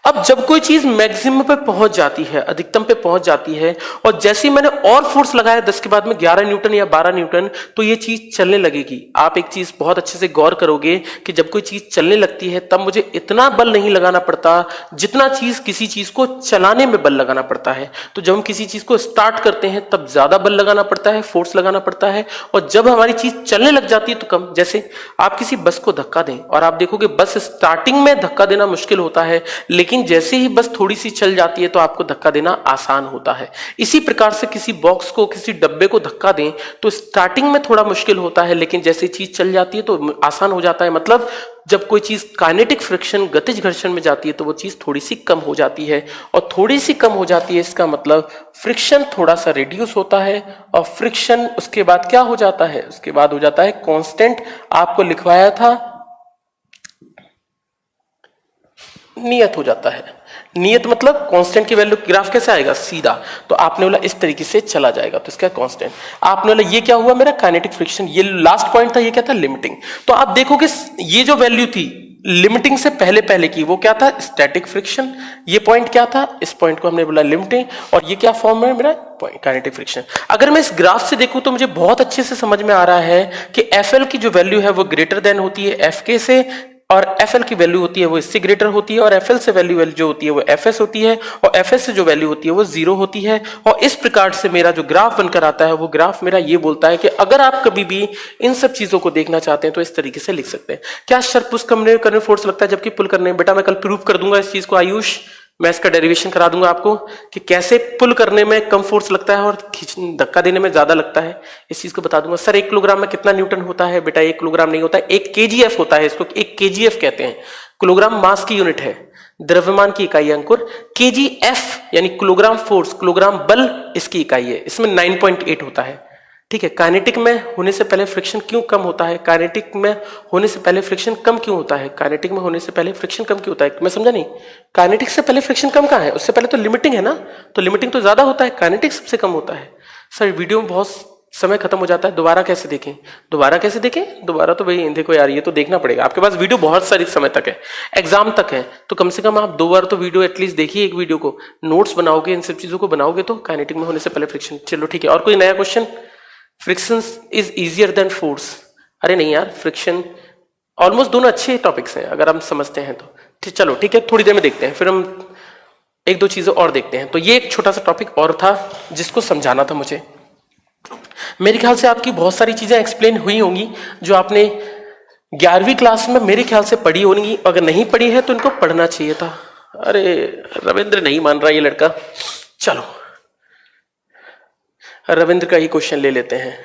अब जब कोई चीज मैक्सिमम पे पहुंच जाती है, अधिकतम पे पहुंच जाती है, और जैसे ही मैंने और फोर्स लगाया 10 के बाद में 11 न्यूटन या 12 न्यूटन, तो ये चीज चलने लगेगी। आप एक चीज बहुत अच्छे से गौर करोगे कि जब कोई चीज चलने लगती है तब मुझे इतना बल नहीं लगाना पड़ता जितना किसी चीज को चलाने में बल लगाना पड़ता है। तो जब हम किसी चीज को स्टार्ट करते हैं तब ज्यादा बल लगाना पड़ता है, फोर्स लगाना पड़ता है, और जब हमारी चीज चलने लग जाती है तो कम। जैसे आप किसी बस को धक्का दें और आप देखोगे बस स्टार्टिंग में धक्का देना मुश्किल होता है, लेकिन जैसे ही बस थोड़ी सी चल जाती है तो आपको धक्का देना आसान होता है। इसी प्रकार से किसी बॉक्स को, किसी डब्बे को धक्का दें तो स्टार्टिंग में थोड़ा मुश्किल होता है, लेकिन जैसे चीज चल जाती है तो आसान हो जाता है। मतलब जब कोई चीज काइनेटिक फ्रिक्शन, गतिज घर्षण में जाती है तो वो चीज थोड़ी सी कम हो जाती है, और थोड़ी सी कम हो जाती है इसका मतलब फ्रिक्शन थोड़ा सा रिड्यूस होता है, और फ्रिक्शन उसके बाद क्या हो जाता है, उसके बाद हो जाता है कांस्टेंट। आपको लिखवाया था नियत हो जाता है। नियत मतलब कांस्टेंट की वैल्यू, ग्राफ कैसे आएगा, सीधा। तो आपने बोला इस तरीके से चला जाएगा, तो इसका कांस्टेंट। आपने बोला ये क्या हुआ मेरा काइनेटिक फ्रिक्शन, ये लास्ट पॉइंट था, ये क्या था, लिमिटिंग। तो आप देखोगे ये जो वैल्यू थी लिमिटिंग से पहले पहले की, वो क्या था, स्टैटिक फ्रिक्शन। ये पॉइंट क्या था, इस पॉइंट को हमने बोला लिमिटिंग, और ये क्या फॉर्म है मेरा, काइनेटिक फ्रिक्शन। अगर मैं इस ग्राफ से देखूं तो मुझे बहुत अच्छे से समझ में आ रहा है कि एफएल की जो वैल्यू है वो ग्रेटर देन होती है एफके से, और एफएल की वैल्यू होती है वो इससे ग्रेटर होती है, और एफएल से वैल्यू जो होती है वो एफएस होती है, और एफएस से जो वैल्यू होती है वो 0 होती है। और इस प्रकार से मेरा जो ग्राफ बनकर आता है वो ग्राफ मेरा ये बोलता है कि अगर आप कभी भी इन सब चीजों को देखना चाहते हैं तो इस तरीके से लिख सकते हैं। क्या शर्त पुश करने में फोर्स लगता है जबकि पुल करने में, बेटा मैं कल प्रूव कर दूंगा इस चीज को आयुष, मैं इसका डेरिवेशन करा दूंगा आपको कि कैसे पुल करने में कम फोर्स लगता है और धक्का देने में ज्यादा लगता है, इस चीज को बता दूंगा। सर 1 किलोग्राम में कितना न्यूटन होता है, बेटा 1 किलोग्राम नहीं होता है, 1 केजीएफ होता है। इसको 1 केजीएफ कहते हैं, किलोग्राम मास की यूनिट है, द्रव्यमान की इकाई अंकुर। केजीएफ यानी किलोग्राम फोर्स, किलोग्राम बल इसकी इकाई है, इसमें 9.8 होता है। ठीक है, काइनेटिक में होने से पहले फ्रिक्शन क्यों कम होता है, काइनेटिक में होने से पहले फ्रिक्शन कम क्यों होता है, काइनेटिक में होने से पहले फ्रिक्शन कम क्यों होता है, मैं समझा नहीं। काइनेटिक से पहले फ्रिक्शन कम कहाँ है, उससे पहले तो लिमिटिंग है ना, तो लिमिटिंग तो ज्यादा होता है, काइनेटिक सबसे कम होता है। सर वीडियो में बहुत समय खत्म हो जाता है, दोबारा कैसे देखें, दोबारा कैसे देखें, दोबारा तो भाई देखो यार ये तो देखना पड़ेगा, आपके पास वीडियो बहुत सारी समय तक है, एग्जाम तक है, तो कम से कम आप 2 बार तो वीडियो एटलीस्ट देखिए, एक वीडियो को नोट्स बनाओगे, इन सब चीजों को बनाओगे तो काइनेटिक में होने से पहले फ्रिक्शन। चलो ठीक है, और कोई नया question, friction is easier than force. अरे नहीं यार, फ्रिक्शन ऑलमोस्ट दोनों अच्छे टॉपिक्स हैं अगर हम समझते हैं तो। चलो ठीक है, थोड़ी देर में देखते हैं, फिर हम 1-2 चीजें और देखते हैं। तो ये एक छोटा सा टॉपिक और था जिसको समझाना था मुझे। मेरे ख्याल से आपकी बहुत सारी चीजें एक्सप्लेन हुई होंगी जो आपने 11वीं क्लास में मेरे ख्याल से पढ़ी होंगी, अगर नहीं पढ़ी है तो इनको पढ़ना चाहिए था। अरे रविंद्र नहीं मान रहा ये लड़का, चलो रविंद्र का ही क्वेश्चन ले लेते हैं।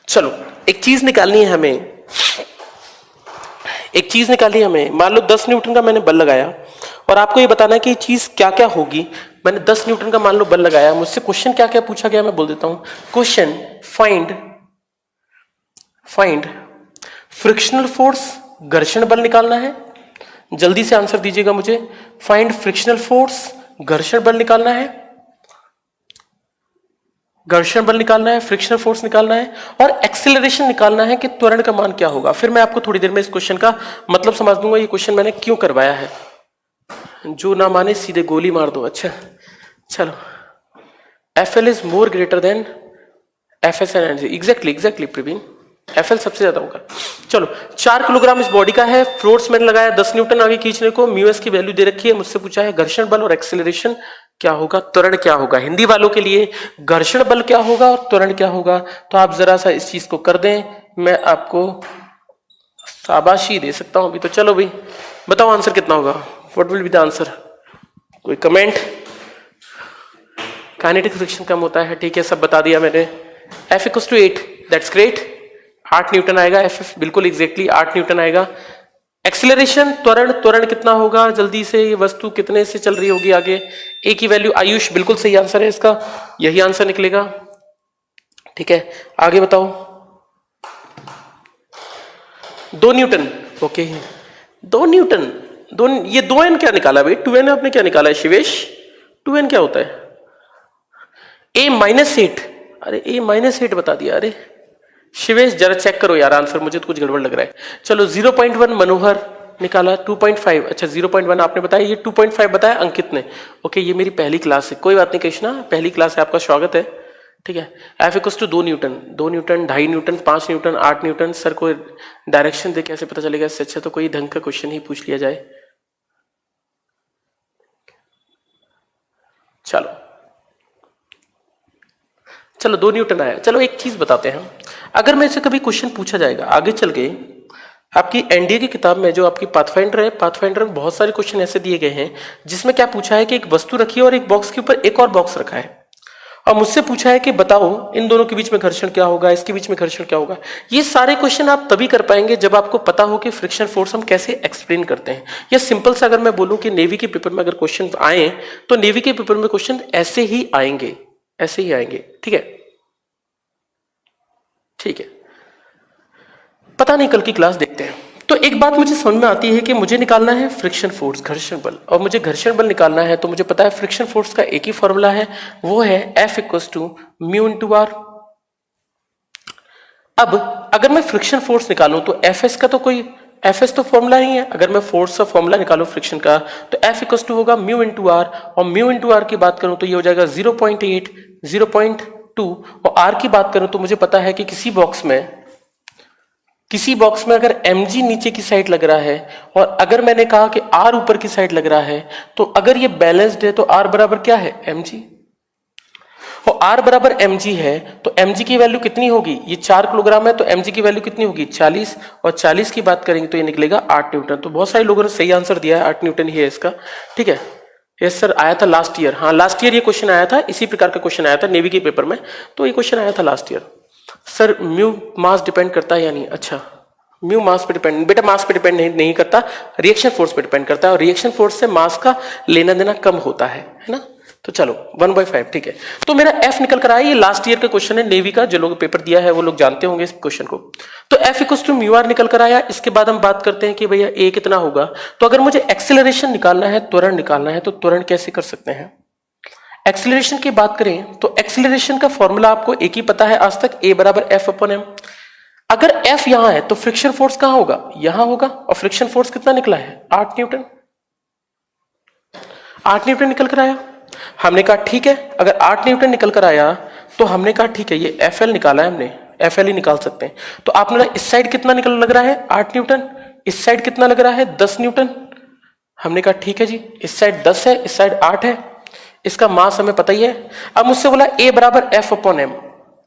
चलो एक चीज निकालनी है हमें, एक चीज निकालनी है हमें। मान लो 10 न्यूटन का मैंने बल लगाया और आपको ये बताना है कि ये चीज क्या क्या होगी। मैंने 10 न्यूटन का मान लो बल लगाया, मुझसे क्वेश्चन क्या क्या पूछा गया मैं बोल देता हूं। क्वेश्चन फाइंड फ्रिक्शनल फोर्स, घर्षण बल निकालना है। जल्दी से आंसर दीजिएगा मुझे। फाइंड फ्रिक्शनल फोर्स, घर्षण बल निकालना है, घर्षण बल निकालना है, फ्रिक्शनल फोर्स निकालना है, और एक्सेलरेशन निकालना है कि त्वरण का मान क्या होगा। फिर मैं आपको थोड़ी देर में इस क्वेश्चन का मतलब समझ दूंगा, ये क्वेश्चन मैंने क्यों करवाया है। जो ना माने सीधे गोली मार दो। अच्छा चलो, F L is more greater than F S N. Exactly Praveen, F L सबसे ज्यादा होगा। चलो 4 किलोग्राम इस बॉडी का है, फोर्स मैंने लगाया 10 न्यूटन आगे खींचने को, म्यू एस की वैल्यू दे रखी है, मुझसे पूछा है घर्षण बल और एक्सेलरेशन क्या होगा, त्वरण क्या होगा। हिंदी वालों के लिए घर्षण बल क्या होगा और त्वरण क्या होगा, तो आप जरा सा इस चीज को कर दें, मैं आपको शाबाशी दे सकता हूं अभी। तो चलो भाई बताओ आंसर कितना होगा, what will be the answer, कोई कमेंट। काइनेटिक फ्रिक्शन कम होता है, ठीक है सब बता दिया मैंने। F = 8, that's great. 8 न्यूटन आएगा। एफ बिल्कुल एग्जैक्टली 8 न्यूटन आएगा। एक्सेलरेशन त्वरण, त्वरण कितना होगा, जल्दी से ये वस्तु कितने से चल रही होगी आगे, ए की वैल्यू, आयुष बिल्कुल सही आंसर है इसका, यही आंसर निकलेगा। ठीक है, आगे बताओ। 2 न्यूटन, ओके 2 न्यूटन, ये 2n क्या निकाला भाई, 2n आपने क्या निकाला है शिवेश, 2n क्या होता है, a-8, अरे a-8 बता दिया, अरे शिवेश जरा चेक करो यार आंसर, मुझे तो कुछ गड़बड़ लग रहा है। चलो 0.1 मनोहर निकाला, 2.5, अच्छा 0.1 आपने बताया, ये 2.5 बताया अंकित ने। ओके ये मेरी पहली क्लास है, कोई बात नहीं कृष्णा, पहली क्लास है, आपका स्वागत है। ठीक है, F equals to 2 newton, 2 newton, 2.5 newton, 5 newton, 8 newton. Sir को डायरेक्शन दे कैसे पता चलेगा, इससे अच्छा तो कोई ढंग का क्वेश्चन ही पूछ लिया जाए। चलो 2 न्यूटन आया। चलो एक चीज बताते हैं, अगर मेरे से कभी क्वेश्चन पूछा जाएगा आगे चल के, आपकी एनडीए की किताब में जो आपकी पाथफाइंडर है, पाथफाइंडर में बहुत सारे क्वेश्चन ऐसे दिए गए हैं जिसमें क्या पूछा है कि एक वस्तु रखी है और एक बॉक्स के ऊपर एक और बॉक्स रखा है, और मुझसे पूछा है कि बताओ इन दोनों के बीच में घर्षण क्या होगा, इसके बीच में घर्षण क्या होगा। ये सारे क्वेश्चन आप तभी कर पाएंगे जब आपको पता हो कि फ्रिक्शन फोर्स हम कैसे एक्सप्लेन करते हैं। या सिंपल सा अगर मैं बोलूं कि नेवी के पेपर में अगर क्वेश्चन आए तो नेवी के पेपर में क्वेश्चन ऐसे ही आएंगे, ऐसे ही आएंगे। ठीक है, ठीक है, पता नहीं कल की क्लास देखते हैं। तो एक बात मुझे समझ में आती है कि मुझे निकालना है फ्रिक्शन फोर्स, घर्षण बल, और मुझे घर्षण बल निकालना है तो मुझे पता है फ्रिक्शन फोर्स का एक ही फॉर्मूला है, वो है F equals to mu into R. अब अगर मैं फ्रिक्शन फोर्स निकालूं तो Fs का तो कोई, Fs तो फॉर्मूला ही है, अगर मैं फोर्स का फॉर्मूला निकालूं फ्रिक्शन का तो F इक्वल्स टू होगा म्यू इंटू आर, और म्यू इंटू आर की बात करूं तो ये हो जाएगा 0.8, 0.2, और आर की बात करूं तो मुझे पता है कि किसी बॉक्स में अगर mg नीचे की साइड लग रहा है और अगर मैंने कहा कि r ऊपर की साइड लग रहा है, तो अगर ये बैलेंस्ड है तो r बराबर क्या है mg, और r बराबर mg है तो mg की वैल्यू कितनी होगी, ये 4 किलोग्राम है तो mg की वैल्यू कितनी होगी 40, और 40 की बात करेंगे तो ये निकलेगा 8 न्यूटन। तो बहुत सारे लोगों ने सही आंसर दिया है, 8 न्यूटन ही है इसका। ठीक है, यस सर आया था लास्ट ईयर, हाँ लास्ट ईयर ये क्वेश्चन आया था, इसी प्रकार का क्वेश्चन आया था नेवी के पेपर में, तो ये क्वेश्चन आया था लास्ट ईयर। सर म्यू मास डिपेंड करता है या नहीं, अच्छा म्यू मास पे डिपेंड, बेटा मास पे डिपेंड नहीं करता, रिएक्शन फोर्स पे डिपेंड करता है, और रिएक्शन फोर्स से मास का लेना देना कम होता है ना। तो चलो 1/5, ठीक है। तो मेरा F निकल कर आया, ये लास्ट ईयर का क्वेश्चन है नेवी का, जो लोग पेपर दिया है वो लोग जानते होंगे इस क्वेश्चन को। तो F equals to mu R निकल कर आया। इसके बाद हम बात करते हैं कि भैया A कितना होगा। तो अगर मुझे एक्सेलरेशन निकालना है, त्वरण निकालना है, तो त्वरण कैसे कर सकते हैं। एक्सेलरेशन की बात करें तो एक्सेलरेशन का फॉर्मूला आपको एक ही पता है आज तक, A बराबर F/m। अगर F यहां है तो फ्रिक्शन फोर्स कहां होगा, यहां होगा, और फ्रिक्शन फोर्स कितना निकला है 8 न्यूटन, 8 न्यूटन निकल कर आया। हमने कहा ठीक है, अगर 8 न्यूटन निकल कर आया तो हमने कहा ठीक है, ये FL निकाला है हमने, FL ही निकाल सकते हैं। तो आपने इस साइड कितना निकल लग रहा है 8 न्यूटन, इस साइड कितना लग रहा है 10 न्यूटन। हमने कहा ठीक है जी, इस साइड 10 है, इस साइड 8 है, इसका मास हमें पता ही है। अब मुझसे बोला A बराबर F/m,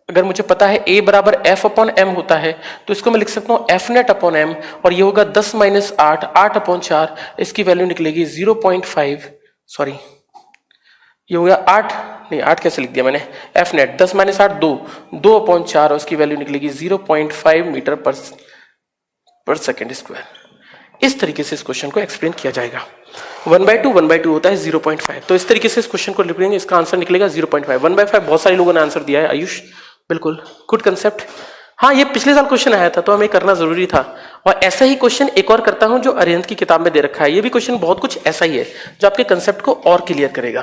अगर मुझे पता है A बराबर F/m होता है तो इसको मैं लिख सकता हूं F नेट अपॉन m, और ये होगा 10 - 8, 8/4, इसकी वैल्यू निकलेगी 0.5, सॉरी ये हो गया 8, नहीं 8 कैसे लिख दिया मैंने, F नेट 10 - 8 2/4, और उसकी वैल्यू निकलेगी 0.5 मीटर पर सेकेंड स्क्वायर। इस तरीके से इस क्वेश्चन को एक्सप्लेन किया जाएगा। 1/2 होता है 0.5, तो इस तरीके से इस क्वेश्चन को लिखेंगे, इसका आंसर निकलेगा 0.5। 1/5 बहुत सारे लोगों ने आंसर दिया है, आयुष बिल्कुल गुड कंसेप्ट। हाँ ये पिछले साल क्वेश्चन आया था तो हमें करना जरूरी था, और ऐसा ही क्वेश्चन एक और करता हूं जो अरिहंत की किताब में दे रखा है। ये भी क्वेश्चन बहुत कुछ ऐसा ही है जो आपके कंसेप्ट को और क्लियर करेगा।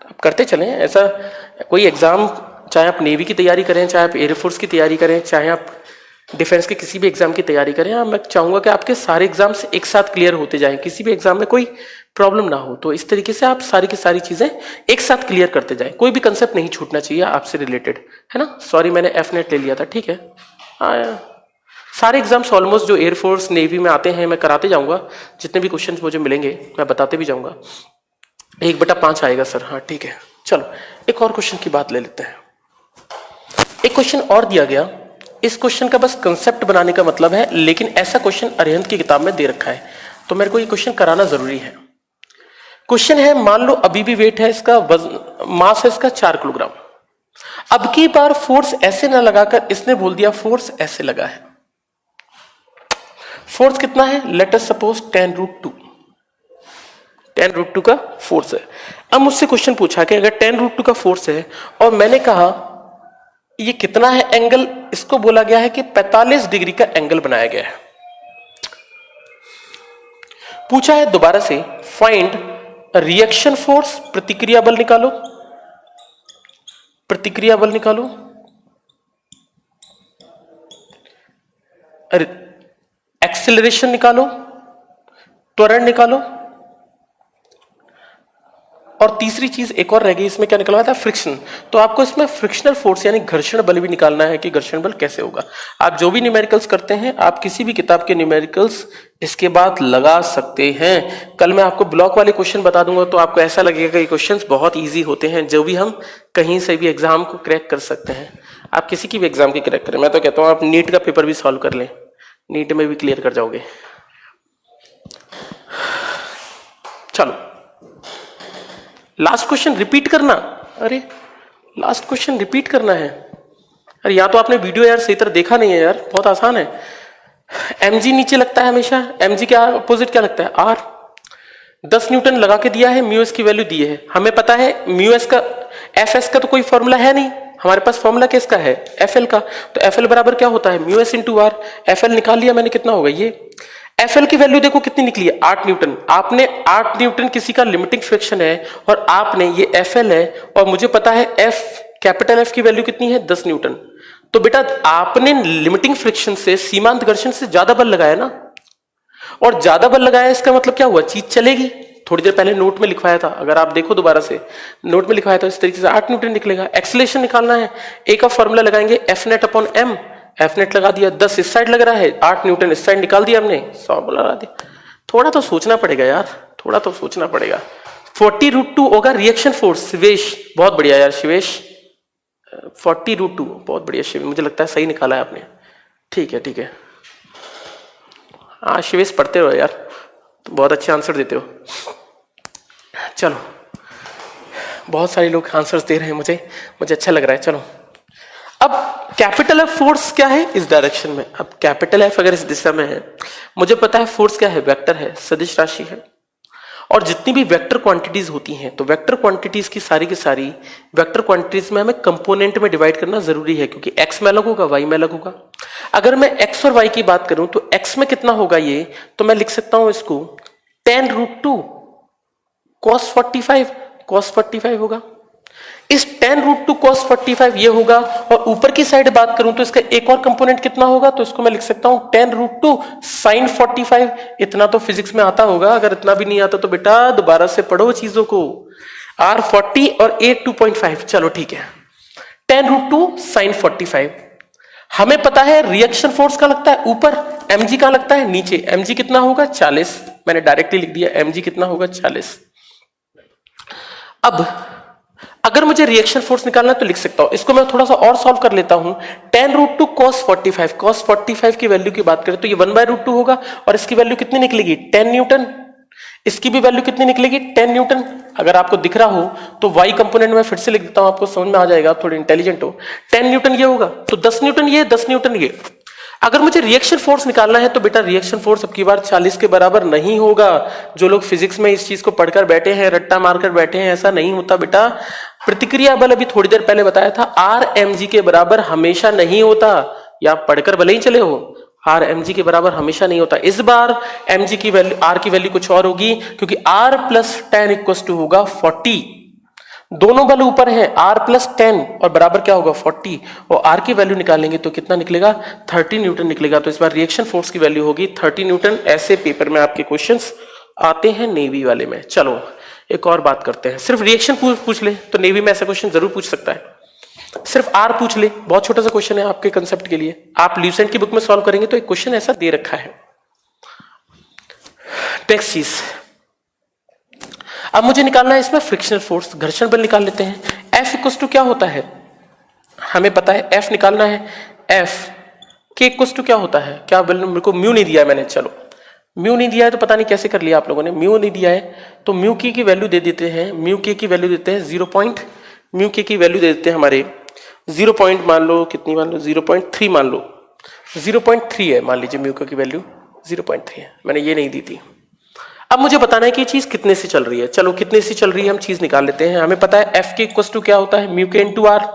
आप करते चलें, ऐसा कोई एग्जाम, चाहे आप नेवी की तैयारी करें, चाहे आप एयरफोर्स की तैयारी करें, चाहे आप डिफेंस के किसी भी एग्जाम की तैयारी करें, मैं चाहूंगा कि आपके सारे एग्जाम्स एक साथ क्लियर होते जाएं, किसी भी एग्जाम में कोई प्रॉब्लम ना हो। तो इस तरीके से आप सारी की सारी चीजें एक साथ क्लियर करते जाएं, कोई भी कंसेप्ट नहीं छूटना चाहिए आपसे रिलेटेड, है ना। सॉरी मैंने F नेट ले लिया था, ठीक है। सारे एग्जाम्स ऑलमोस्ट जो एयरफोर्स नेवी में आते हैं मैं कराते जाऊंगा, जितने भी क्वेश्चन मुझे मिलेंगे मैं बताते भी जाऊंगा। 1/5 आएगा सर, हाँ ठीक है। चलो एक और क्वेश्चन की बात ले लेते हैं। एक क्वेश्चन और दिया गया, इस क्वेश्चन का बस कंसेप्ट बनाने का मतलब है, लेकिन ऐसा क्वेश्चन अरिहंत की किताब में दे रखा है तो मेरे को ये क्वेश्चन कराना जरूरी है। क्वेश्चन है, मान लो अभी भी वेट है इसका, मास है इसका 4 किलोग्राम, अब की बार फोर्स ऐसे ना लगाकर इसने बोल दिया फोर्स ऐसे लगा है। फोर्स कितना है? लेट अस सपोज 10√2, 10√2 का फोर्स है। अब मुझसे क्वेश्चन पूछा कि अगर 10√2 का फोर्स है और मैंने कहा ये कितना है एंगल, इसको बोला गया है कि 45 डिग्री का एंगल बनाया गया है। पूछा है दोबारा से फाइंड रिएक्शन फोर्स, प्रतिक्रिया बल निकालो, प्रतिक्रिया बल निकालो, एक्सेलरेशन निकालो, त्वरण निकालो, और तीसरी चीज एक और रह गई, इसमें क्या निकलवाया था? फ्रिक्शन। तो आपको इसमें फ्रिक्शनल फोर्स यानी घर्षण बल भी निकालना है कि घर्षण बल कैसे होगा। आप जो भी न्यूमेरिकल्स करते हैं आप किसी भी किताब के न्यूमेरिकल्स इसके बाद लगा सकते हैं। कल मैं आपको ब्लॉक वाले क्वेश्चन बता दूंगा तो आपको ऐसा लगेगा कि क्वेश्चंस बहुत इजी होते हैं, जो भी हम कहीं से भी एग्जाम को क्रैक कर सकते हैं। आप किसी की भी एग्जाम की क्रैक करें, मैं तो कहता हूं आप नीट का पेपर भी सॉल्व कर लें, नीट में भी क्लियर कर जाओगे। चलो लास्ट क्वेश्चन रिपीट करना, अरे लास्ट क्वेश्चन रिपीट करना है। अरे या तो आपने वीडियो यार सही तरह देखा नहीं है यार, बहुत आसान है। mg नीचे लगता है हमेशा, mg के अपोजिट क्या लगता है? r। 10 न्यूटन लगा के दिया है, म्यू की वैल्यू दी है, हमें पता है म्यू का एफ का तो कोई फॉर्मूला है नहीं, हमारे पास फॉर्मूला किसका है? एफ का। तो एफ बराबर क्या होता है? Mu S into R. F निकाल लिया मैंने, कितना होगा ये? एफ की वैल्यू देखो कितनी निकली है? 8 न्यूटन। आपने 8 न्यूटन किसी का लिमिटिंग फ्रिक्शन है और आपने ये एफ है और मुझे पता है एफ कैपिटल एफ की वैल्यू कितनी है? 10 न्यूटन। तो बेटा आपने लिमिटिंग फ्रिक्शन से सीमांत घर्षण से ज्यादा बल लगाया ना, और ज्यादा बल लगाया इसका मतलब क्या हुआ? चीज चलेगी। थोड़ी देर पहले नोट में लिखवाया था, अगर आप देखो दोबारा से नोट में लिखवाया था, इस तरीके से 8 न्यूटन निकलेगा। एक्सेलरेशन निकालना है, ए का फॉर्मूला लगाएंगे F net upon M, F net लगा दिया, 10 इस साइड लग रहा है, 8 न्यूटन इस साइड निकाल दिया हमने, 100 लगा दिया। थोड़ा तो सोचना पड़ेगा यार, थोड़ा तो सोचना पड़ेगा। 40√2 होगा रिएक्शन फोर्स। शिवेश बहुत बढ़िया यार, शिवेश 40√2 बहुत बढ़िया शिवेश, मुझे लगता है सही निकाला है आपने। ठीक है ठीक है, हाँ शिवेश पढ़ते हो यार, तो बहुत अच्छे आंसर देते हो। चलो बहुत सारे लोग आंसर्स दे रहे हैं, मुझे अच्छा लग रहा है। चलो अब कैपिटल एफ फोर्स क्या है इस डायरेक्शन में, अब कैपिटल एफ अगर इस दिशा में है, मुझे पता है फोर्स क्या है? वेक्टर है, सदिश राशि है। और जितनी भी वेक्टर क्वांटिटीज होती हैं, तो वेक्टर क्वांटिटीज की सारी वेक्टर क्वांटिटीज में हमें कंपोनेंट में डिवाइड करना जरूरी है, क्योंकि एक्स में अलग होगा, वाई में अलग होगा। अगर मैं एक्स और वाई की बात करूं तो एक्स में कितना होगा ये, तो मैं लिख सकता हूं इसको 10√2 cos 45 होगा। इस 10√2 cos 45 ये होगा, और ऊपर की साइड बात करूं तो इसका एक और कंपोनेंट कितना होगा, तो इसको मैं लिख सकता हूं 10√2 sin 45। इतना तो फिजिक्स में आता होगा, अगर इतना भी नहीं आता तो बेटा दोबारा से पढ़ो चीजों को। R40 और A 2.5, चलो ठीक है। 10√2 sin 45। हमें पता है रिएक्शन फोर्स का लगता है ऊपर, mg का लगता है नीचे। mg कितना होगा? 40। मैंने डायरेक्टली लिख दिया mg कितना होगा? 40। अब अगर मुझे रिएक्शन फोर्स निकालना है तो लिख सकता हूं, इसको मैं थोड़ा सा और सॉल्व कर लेता हूं। 10√2 cos 45, cos 45 की वैल्यू की बात करें तो ये 1/√2 होगा, और इसकी वैल्यू कितनी निकलेगी? 10 न्यूटन। इसकी भी वैल्यू कितनी निकलेगी? 10 न्यूटन। अगर आपको दिख रहा हो तो वाई कंपोनेंट में फिर से लिख देता हूं, आपको समझ में आ जाएगा, आप थोड़े इंटेलिजेंट हो। 10 न्यूटन ये होगा, तो 10 न्यूटन ये, 10 न्यूटन ये। अगर मुझे रिएक्शन फोर्स निकालना है तो बेटा रिएक्शन फोर्स अब की बार 40 के बराबर नहीं होगा। जो लोग फिजिक्स में इस चीज को पढ़कर बैठे हैं, रट्टा मारकर बैठे हैं, ऐसा नहीं होता बेटा। प्रतिक्रिया बल अभी थोड़ी देर पहले बताया था, आर एम जी के बराबर हमेशा नहीं होता। या पढ़कर भले ही चले हो, आर एम जी के बराबर हमेशा नहीं होता। इस बार एम जी की वैल्यू, आर की वैल्यू कुछ और होगी, क्योंकि आर प्लस 10 इक्वल टू होगा 40। दोनों बल ऊपर हैं, R प्लस 10 और बराबर क्या होगा? 40। और R की वैल्यू निकालेंगे तो कितना निकलेगा? 30 न्यूटन निकलेगा। तो इस बार रिएक्शन फोर्स की वैल्यू होगी 30 न्यूटन। ऐसे पेपर में आपके क्वेश्चंस आते हैं नेवी वाले में। चलो एक और बात करते हैं, सिर्फ रिएक्शन पूछ ले तो नेवी में ऐसा क्वेश्चन जरूर पूछ सकता है। सिर्फ R पूछ ले, बहुत छोटा सा क्वेश्चन है आपके कंसेप्ट के लिए। आप ल्यूसेंट की बुक में सॉल्व करेंगे तो एक क्वेश्चन ऐसा दे रखा है। नेक्स्ट चीज, अब मुझे निकालना है इसमें फ्रिक्शनल फोर्स, घर्षण बल निकाल लेते हैं। F इक्वल टू क्या होता है? हमें पता है F निकालना है। F के इक्वल टू क्या होता है? क्या बल? मेरे को म्यू नहीं दिया है मैंने, चलो म्यू नहीं दिया है तो पता नहीं कैसे कर लिया आप लोगों ने। म्यू नहीं दिया है तो म्यू की वैल्यू दे देते हैं, म्यू के की वैल्यू देते हैं 0. म्यू के की वैल्यू दे देते हैं हमारे 0 पॉइंट मान लो, कितनी मान लो, 0.3 मान लो, 0.3 है मान लीजिए, म्यू की वैल्यू 0.3 है, मैंने ये नहीं दी थी। अब मुझे बताना है कि ये चीज कितने से चल रही है। चलो कितने से चल रही है हम चीज निकाल लेते हैं। हमें पता है एफ के इक्वल टू क्या होता है, म्यू के इंटू आर।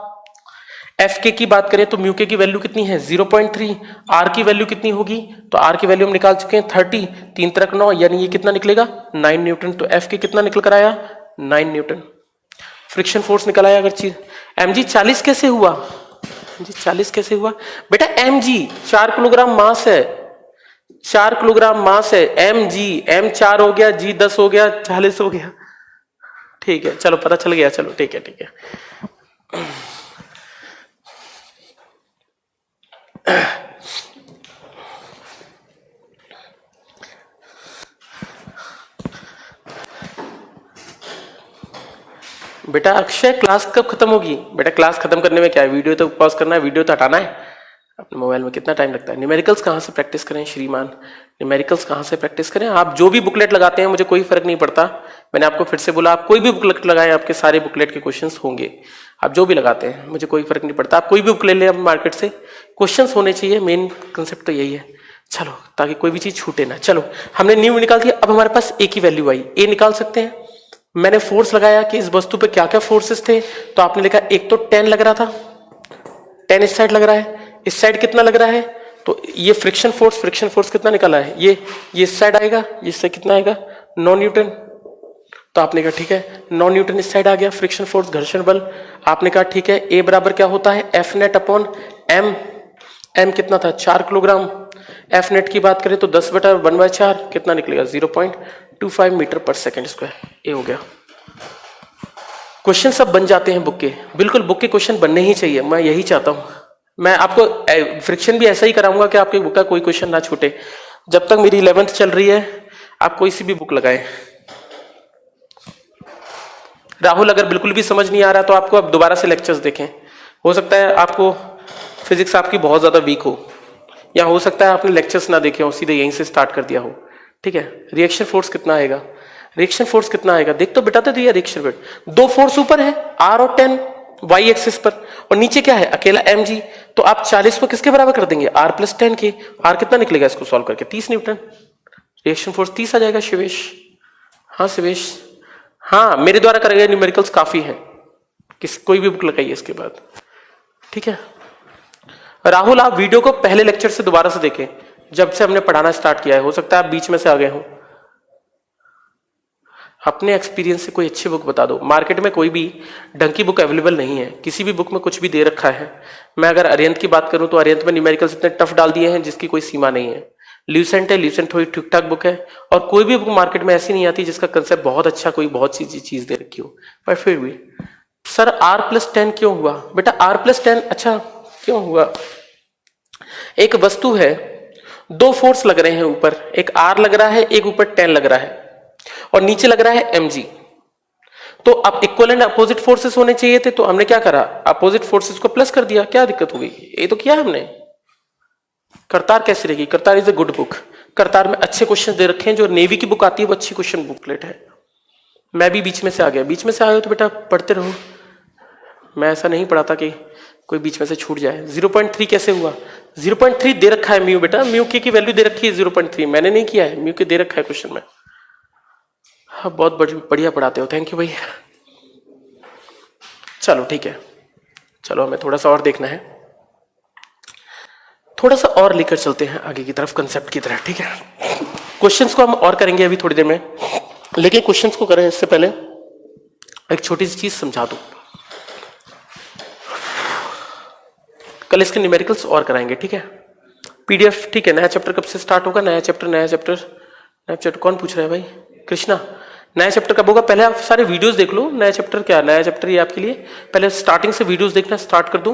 एफ के की बात करें तो म्यू के की वैल्यू कितनी है 0.3, आर की वैल्यू कितनी होगी, तो आर की वैल्यू हम निकाल चुके हैं 30, 3 तरक 9, यानी ये कितना निकलेगा 9 न्यूटन। तो एफ के कितना निकल कर आया 9 न्यूटन। फ्रिक्शन फोर्स निकल आया। अगर चीज mg 40 कैसे हुआ, mg 40 कैसे हुआ बेटा, mg 4 किलोग्राम मास है, 4 किलोग्राम मास है, mg m 4 हो गया, g 10 हो गया, 40 हो गया। ठीक है, चलो पता चल गया, चलो ठीक है ठीक है। बेटा अक्षय क्लास कब खत्म होगी, बेटा क्लास खत्म करने में क्या है, वीडियो तो पॉज करना है, वीडियो तो हटाना है। अपने मोबाइल में कितना टाइम लगता है। न्यूमेरिकल्स कहाँ से प्रैक्टिस करें श्रीमान, न्यूमेरिकल्स कहाँ से प्रैक्टिस करें। आप जो भी बुकलेट लगाते हैं मुझे कोई फर्क नहीं पड़ता, मैंने आपको फिर से बोला, आप कोई भी बुकलेट लगाएं, आपके सारे बुकलेट के क्वेश्चंस होंगे। आप जो भी लगाते हैं मुझे कोई फर्क नहीं पड़ता, आप कोई भी बुक ले लें मार्केट से, क्वेश्चंस होने चाहिए, मेन कंसेप्ट तो यही है। चलो ताकि कोई भी चीज छूटे ना। चलो हमने न्यू निकाल दिया, अब हमारे पास ए की वैल्यू आई, ए निकाल सकते हैं। मैंने फोर्स लगाया कि इस वस्तु पे क्या क्या फोर्सेस थे, तो आपने लिखा एक तो 10 लग रहा था, 10 इस साइड लग रहा है, इस साइड कितना लग रहा है, तो ये फ्रिक्शन फोर्स कितना निकला है, ये इस साइड आएगा, इससे कितना आएगा 9 न्यूटन। तो आपने कहा ठीक है 9 न्यूटन इस साइड आ गया, फ्रिक्शन फोर्स घर्षण बल। आपने कहा ठीक है ए बराबर क्या होता है F net upon M, M कितना था 4 किलोग्राम, एफ नेट की बात करें तो 10/1/4 कितना निकलेगा 0.25 मीटर पर सेकेंड स्क्वायर। ये हो गया। क्वेश्चन सब बन जाते हैं बुक के, बिल्कुल बुक के क्वेश्चन बनने ही चाहिए, मैं यही चाहता हूं। मैं आपको फ्रिक्शन भी ऐसा ही कराऊंगा कि आपके बुक का कोई क्वेश्चन ना छूटे। जब तक मेरी 11th चल रही है आप कोई सी भी बुक लगाएं। राहुल अगर बिल्कुल भी समझ नहीं आ रहा तो आपको अब दोबारा से लेक्चर्स देखें, हो सकता है आपको फिजिक्स आपकी बहुत ज्यादा वीक हो, या हो सकता है आपने लेक्चर्स ना देखे हो, सीधे यहीं से स्टार्ट कर दिया हो। ठीक है, रिएक्शन फोर्स कितना आएगा, रिएक्शन फोर्स कितना आएगा देख तो बेटा, तो दिया रिएक्शन वेट, 2 फोर्स ऊपर है आर और 10 वाई एक्सिस पर, और नीचे क्या है अकेला एम जी। तो आप 40 को किसके बराबर कर देंगे आर प्लस 10 के, आर कितना निकलेगा इसको सॉल्व करके 30 न्यूटन, रिएक्शन फोर्स 30 आ जाएगा। शिवेश, हाँ शिवेश, हाँ मेरे द्वारा करे गए न्यूमेरिकल्स काफी हैं, कोई भी बुक लगाइए इसके बाद। ठीक है राहुल, आप वीडियो को पहले लेक्चर से दोबारा से देखें, जब से हमने पढ़ाना स्टार्ट किया है, हो सकता है आप बीच में से आ गए हो। अपने एक्सपीरियंस से कोई अच्छी बुक बता दो। मार्केट में कोई भी ढंग की बुक अवेलेबल नहीं है, किसी भी बुक में कुछ भी दे रखा है। मैं अगर अरिहंत की बात करूं तो अरिहंत में न्यूमेरिकल्स इतने टफ डाल दिए हैं जिसकी कोई सीमा नहीं है। ल्यूसेंट है, ल्यूसेंट थोड़ी ठीक ठाक बुक है, और कोई भी बुक मार्केट में ऐसी नहीं आती जिसका कंसेप्ट बहुत अच्छा, कोई बहुत सी चीज दे रखी हो। पर फिर भी सर आर प्लस 10 क्यों हुआ बेटा, आर प्लस 10 अच्छा क्यों हुआ, एक वस्तु है, 2 फोर्स लग रहे हैं ऊपर, एक आर लग रहा है, एक ऊपर 10 लग रहा है, और नीचे लग रहा है mg। तो अब इक्वल एंड अपोजिट फोर्सेस होने चाहिए थे, तो हमने क्या करा अपोजिट फोर्सेस को प्लस कर दिया, क्या दिक्कत हो गई, ये तो किया हमने। करतार कैसी रहेगी, Kartar is a good book, Kartar में अच्छे क्वेश्चन दे रखे हैं, जो नेवी की बुक आती है वो अच्छी क्वेश्चन बुकलेट है। मैं भी बीच में से आ गया, बीच में से आए हो तो बेटा पढ़ते रहो, मैं ऐसा नहीं पढ़ाता कि कोई बीच में से छूट जाए। 0.3 कैसे हुआ, 0.3 दे रखा है म्यू बेटा, म्यू की वैल्यू दे रखी है 0.3, मैंने नहीं किया है, म्यू के दे रखा है क्वेश्चन में। हाँ बहुत बढ़िया पढ़ाते हो, थैंक यू भाई। चलो ठीक है, चलो हमें थोड़ा सा और देखना है, थोड़ा सा और लेकर चलते हैं आगे की तरफ कंसेप्ट की तरह। ठीक है, क्वेश्चंस को हम और करेंगे अभी थोड़ी देर में, लेकिन क्वेश्चंस को करें इससे पहले एक छोटी सी चीज समझा दूं। कल इसके न्यूमेरिकल्स और कराएंगे, ठीक है, पीडीएफ। ठीक है, नया चैप्टर कब से स्टार्ट होगा, नया चैप्टर कौन पूछ रहा है भाई, कृष्णा, नया चैप्टर कब होगा, पहले आप सारे वीडियोस देख लो। नया चैप्टर क्या, नया चैप्टर ये आपके लिए पहले स्टार्टिंग से वीडियोस देखना स्टार्ट कर दो,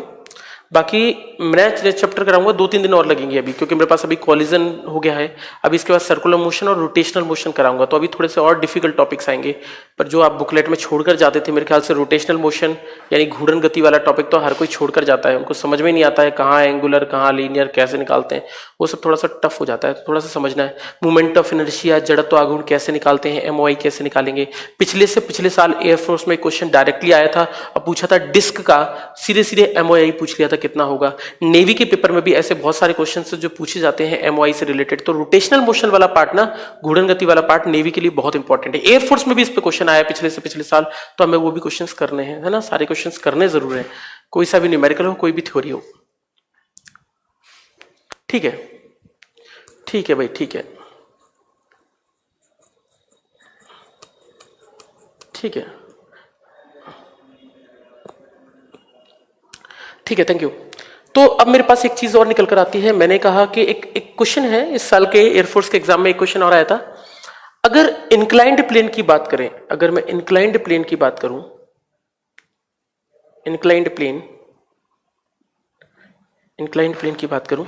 बाकी मैं चैप्टर कराऊंगा 2-3 दिन और लगेंगे अभी, क्योंकि मेरे पास अभी कॉलिजन हो गया है। अभी इसके बाद सर्कुलर मोशन और रोटेशनल मोशन कराऊंगा, तो अभी थोड़े से और डिफिकल्ट टॉपिक्स आएंगे। पर जो आप बुकलेट में छोड़कर जाते थे मेरे ख्याल से रोटेशनल मोशन यानी घूर्णन गति वाला टॉपिक तो हर कोई छोड़कर जाता है, उनको समझ में नहीं आता है कहाँ एंगुलर कहाँ लीनियर कैसे निकालते हैं, वो सब थोड़ा सा टफ हो जाता है, तो थोड़ा सा समझना है। मूवमेंट ऑफ इनर्शिया, जड़त्व आघूर्ण कैसे निकालते हैं, एमओआई कैसे निकालेंगे। पिछले से पिछले साल एयरफोर्स में क्वेश्चन डायरेक्टली आया था और पूछा था डिस्क का, सीधे सीधे एमओआई पूछ लिया था कितना होगा। नेवी के पेपर में भी ऐसे बहुत सारे क्वेश्चन जो पूछे जाते हैं एमओआई से रिलेटेड। तो रोटेशनल मोशन वाला पार्ट ना, घूर्णन गति वाला पार्ट नेवी के लिए बहुत इंपॉर्टेंट है। एयरफोर्स में भी इस पे क्वेश्चन आया पिछले से पिछले साल, तो हमें वो भी क्वेश्चंस करने हैं, है ना, सारे क्वेश्चंस करने जरूर है, कोई सा भी न्यूमेरिकल हो कोई भी थ्योरी हो। ठीक है, ठीक है भाई, ठीक है, ठीक है, ठीक है, थैंक यू। तो अब मेरे पास एक चीज और निकल कर आती है। मैंने कहा कि एक क्वेश्चन है इस साल के एयरफोर्स के एग्जाम में, एक क्वेश्चन और आया था। अगर इंक्लाइंड प्लेन की बात करें, अगर मैं इंक्लाइंड प्लेन की बात करूं, इंक्लाइंड प्लेन की बात करूं,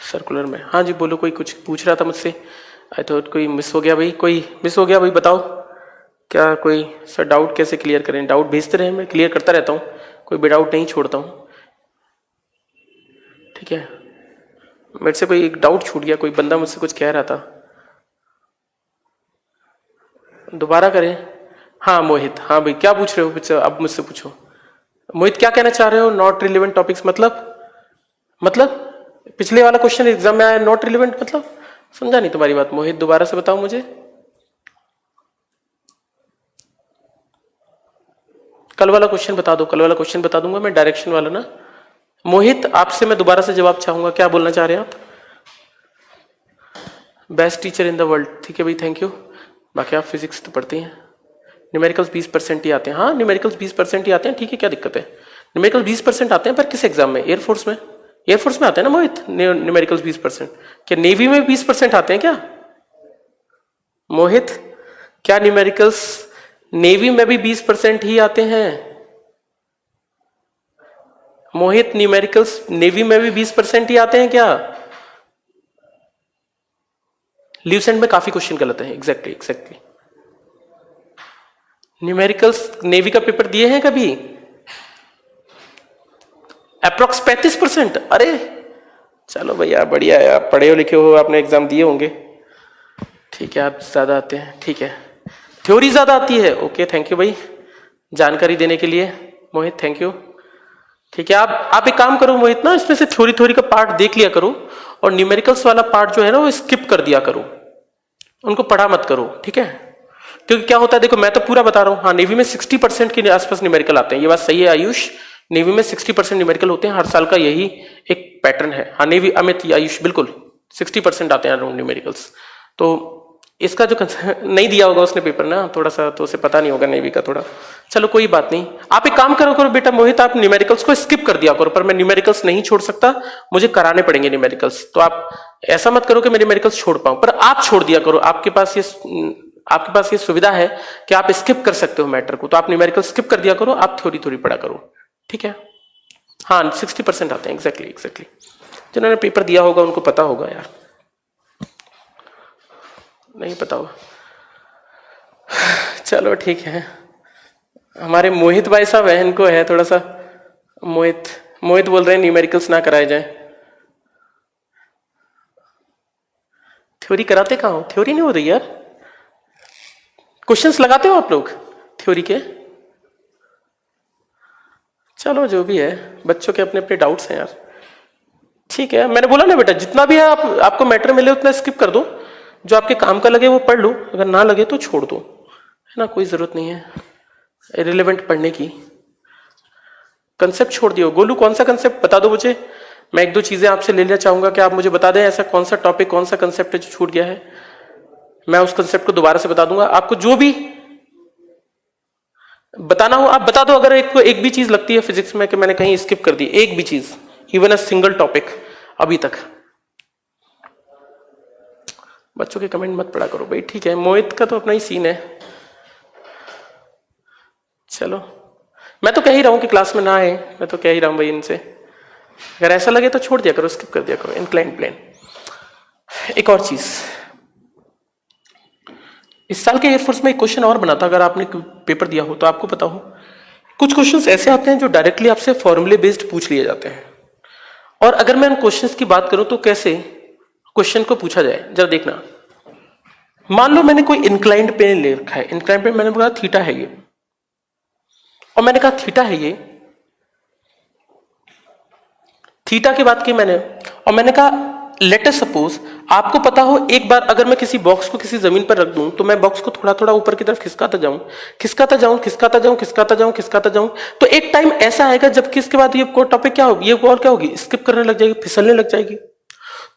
सर्कुलर में, हाँ जी बोलो, कोई कुछ पूछ रहा था मुझसे, आई थॉट कोई मिस हो गया भाई, कोई मिस हो गया भाई, बताओ क्या कोई सर डाउट कैसे क्लियर करें। डाउट भेजते रहे, मैं क्लियर करता रहता हूँ, कोई भी डाउट नहीं छोड़ता हूँ। ठीक है, मेरे से कोई एक डाउट छूट गया, कोई बंदा मुझसे कुछ कह रहा था, दोबारा करें। हाँ मोहित, हाँ भाई क्या पूछ रहे हो, अब मुझसे पूछो। मोहित क्या कहना चाह रहे हो, नॉट रिलेवेंट टॉपिक्स मतलब पिछले वाला क्वेश्चन एग्जाम में आया नॉट रिलेवेंट, मतलब समझा नहीं तुम्हारी बात मोहित, दोबारा से बताओ मुझे। कल वाला क्वेश्चन बता दो, कल वाला क्वेश्चन बता दूंगा मैं, डायरेक्शन वाला ना। मोहित आपसे मैं दोबारा से जवाब चाहूंगा, क्या बोलना चाह रहे हैं आप। Best teacher in the world, ठीक है भाई, थैंक यू। बाकी आप फिजिक्स तो पढ़ते हैं, न्यूमेरिकल्स 20% ही आते हैं। हाँ न्यूमेरिकल्स 20% ही आते हैं, ठीक है, क्या दिक्कत है। न्यूमेरिकल 20% आते हैं, पर किस एग्जाम में, एयरफोर्स में, एयरफोर्स में आते हैं ना मोहित न्यूमेरिकल्स 20%। क्या नेवी में 20% आते हैं क्या मोहित, क्या न्यूमेरिकल्स नेवी में भी 20% ही आते हैं मोहित, न्यूमेरिकल्स नेवी में भी 20% ही आते हैं क्या। ल्यूसेंट में काफी क्वेश्चन गलत है, एग्जैक्टली। न्यूमेरिकल्स नेवी का पेपर दिए हैं कभी, अप्रोक्स 35%। अरे चलो भैया बढ़िया है, आप पढ़े हो लिखे हो, आपने एग्जाम दिए होंगे, ठीक है, आप ज्यादा आते हैं, ठीक है, थ्योरी ज्यादा आती है, ओके थैंक यू भाई जानकारी देने के लिए मोहित, थैंक यू। ठीक है, आप एक काम करो मोहित ना, इसमें से थ्योरी का पार्ट देख लिया करो, और न्यूमेरिकल्स वाला पार्ट जो है ना वो स्किप कर दिया करो, उनको पढ़ा मत करो, ठीक है। क्योंकि क्या होता है, देखो मैं तो पूरा बता रहा हूँ, हाँ नेवी में 60% के आसपास न्यूमेरिकल आते हैं, ये बात सही है आयुष, नेवी में 60% न्यूमेरिकल होते हैं, हर साल का यही एक पैटर्न है। हाँ नेवी, अमित, आयुष, बिल्कुल 60% आते हैं न्यूमेरिकल्स। तो इसका जो नहीं दिया होगा उसने पेपर ना थोड़ा सा, तो उसे पता नहीं होगा नेवी का थोड़ा, चलो कोई बात नहीं। आप एक काम करो बेटा मोहित, आप न्यूमेरिकल्स को स्किप कर दिया करो, पर मैं न्यूमेरिकल्स नहीं छोड़ सकता, मुझे कराने पड़ेंगे न्यूमेरिकल्स, तो आप ऐसा मत करो कि मैं न्यूमेरिकल्स छोड़ पाऊं, पर आप छोड़ दिया करो, आपके पास ये सुविधा है कि आप स्किप कर सकते हो मैटर को, तो आप न्यूमेरिकल स्किप कर दिया करो, आप थ्योरी पढ़ा करो, ठीक है। हाँ 60% आते हैं, एग्जैक्टली। जिन्होंने पेपर दिया होगा उनको पता होगा यार, नहीं पता होगा। चलो ठीक है, हमारे मोहित भाई साहब है, इनको है थोड़ा सा, मोहित बोल रहे हैं न्यूमेरिकल्स ना कराए जाए। थ्योरी कराते कहाँ हो, थ्योरी नहीं हो रही यार, क्वेश्चंस लगाते हो आप लोग थ्योरी के। चलो जो भी है, बच्चों के अपने अपने डाउट्स हैं यार, ठीक है। मैंने बोला ना बेटा, जितना भी है आपको मैटर मिले उतना स्किप कर दो, जो आपके काम का लगे वो पढ़ लो, अगर ना लगे तो छोड़ दो, है ना, कोई जरूरत नहीं है इररिलेवेंट पढ़ने की। कंसेप्ट छोड़ दियो। गोलू कौन सा कंसेप्ट बता दो मुझे, मैं एक दो चीजें आपसे ले लेना चाहूंगा कि आप मुझे बता दें ऐसा कौन सा टॉपिक, कौन सा कंसेप्ट है जो छूट गया है, मैं उस कंसेप्ट को दोबारा से बता दूंगा। आपको जो भी बताना हो आप बता दो, अगर एक भी चीज लगती है फिजिक्स में कि मैंने कहीं स्किप कर दी, एक भी चीज, इवन अ सिंगल टॉपिक अभी तक। बच्चों के कमेंट मत पढ़ा करो भाई, ठीक है। मोहित का तो अपना ही सीन है, चलो, मैं तो कह ही रहा हूं कि क्लास में ना आए, मैं तो कह ही रहा हूं भाई इनसे, अगर ऐसा लगे तो छोड़ दिया करो, स्किप कर दिया करो इंक्लाइन प्लेन। एक और चीज, इस साल के एयरफोर्स में एक क्वेश्चन और बना था, अगर आपने पेपर दिया हो तो आपको पता हो, कुछ क्वेश्चंस ऐसे आते हैं जो डायरेक्टली आपसे फॉर्मूले बेस्ड पूछ लिए जाते हैं। और अगर मैं उन क्वेश्चंस की बात करूं तो कैसे क्वेश्चन को पूछा जाए, जरा देखना। मान लो मैंने कोई इंक्लाइंड प्लेन ले रखा है, इंक्लाइंड प्लेन मैंने बोला थीटा है ये, और मैंने कहा थीटा है ये, थीटा की बात की मैंने, और मैंने कहा लेट अस सपोज, आपको पता हो एक बार अगर मैं किसी बॉक्स को किसी जमीन पर रख दूं तो मैं बॉक्स को थोड़ा थोड़ा ऊपर की तरफ खिसकाता जाऊं, खिसकाता जाऊं, खिसकाता जाऊं, खिसकाता जाऊं, खिसकाता जाऊं, तो एक टाइम ऐसा आएगा जब किसके बाद ये टॉपिक क्या होगी, ये बॉल क्या होगी, स्किप करने लग जाएगी, फिसलने लग जाएगी।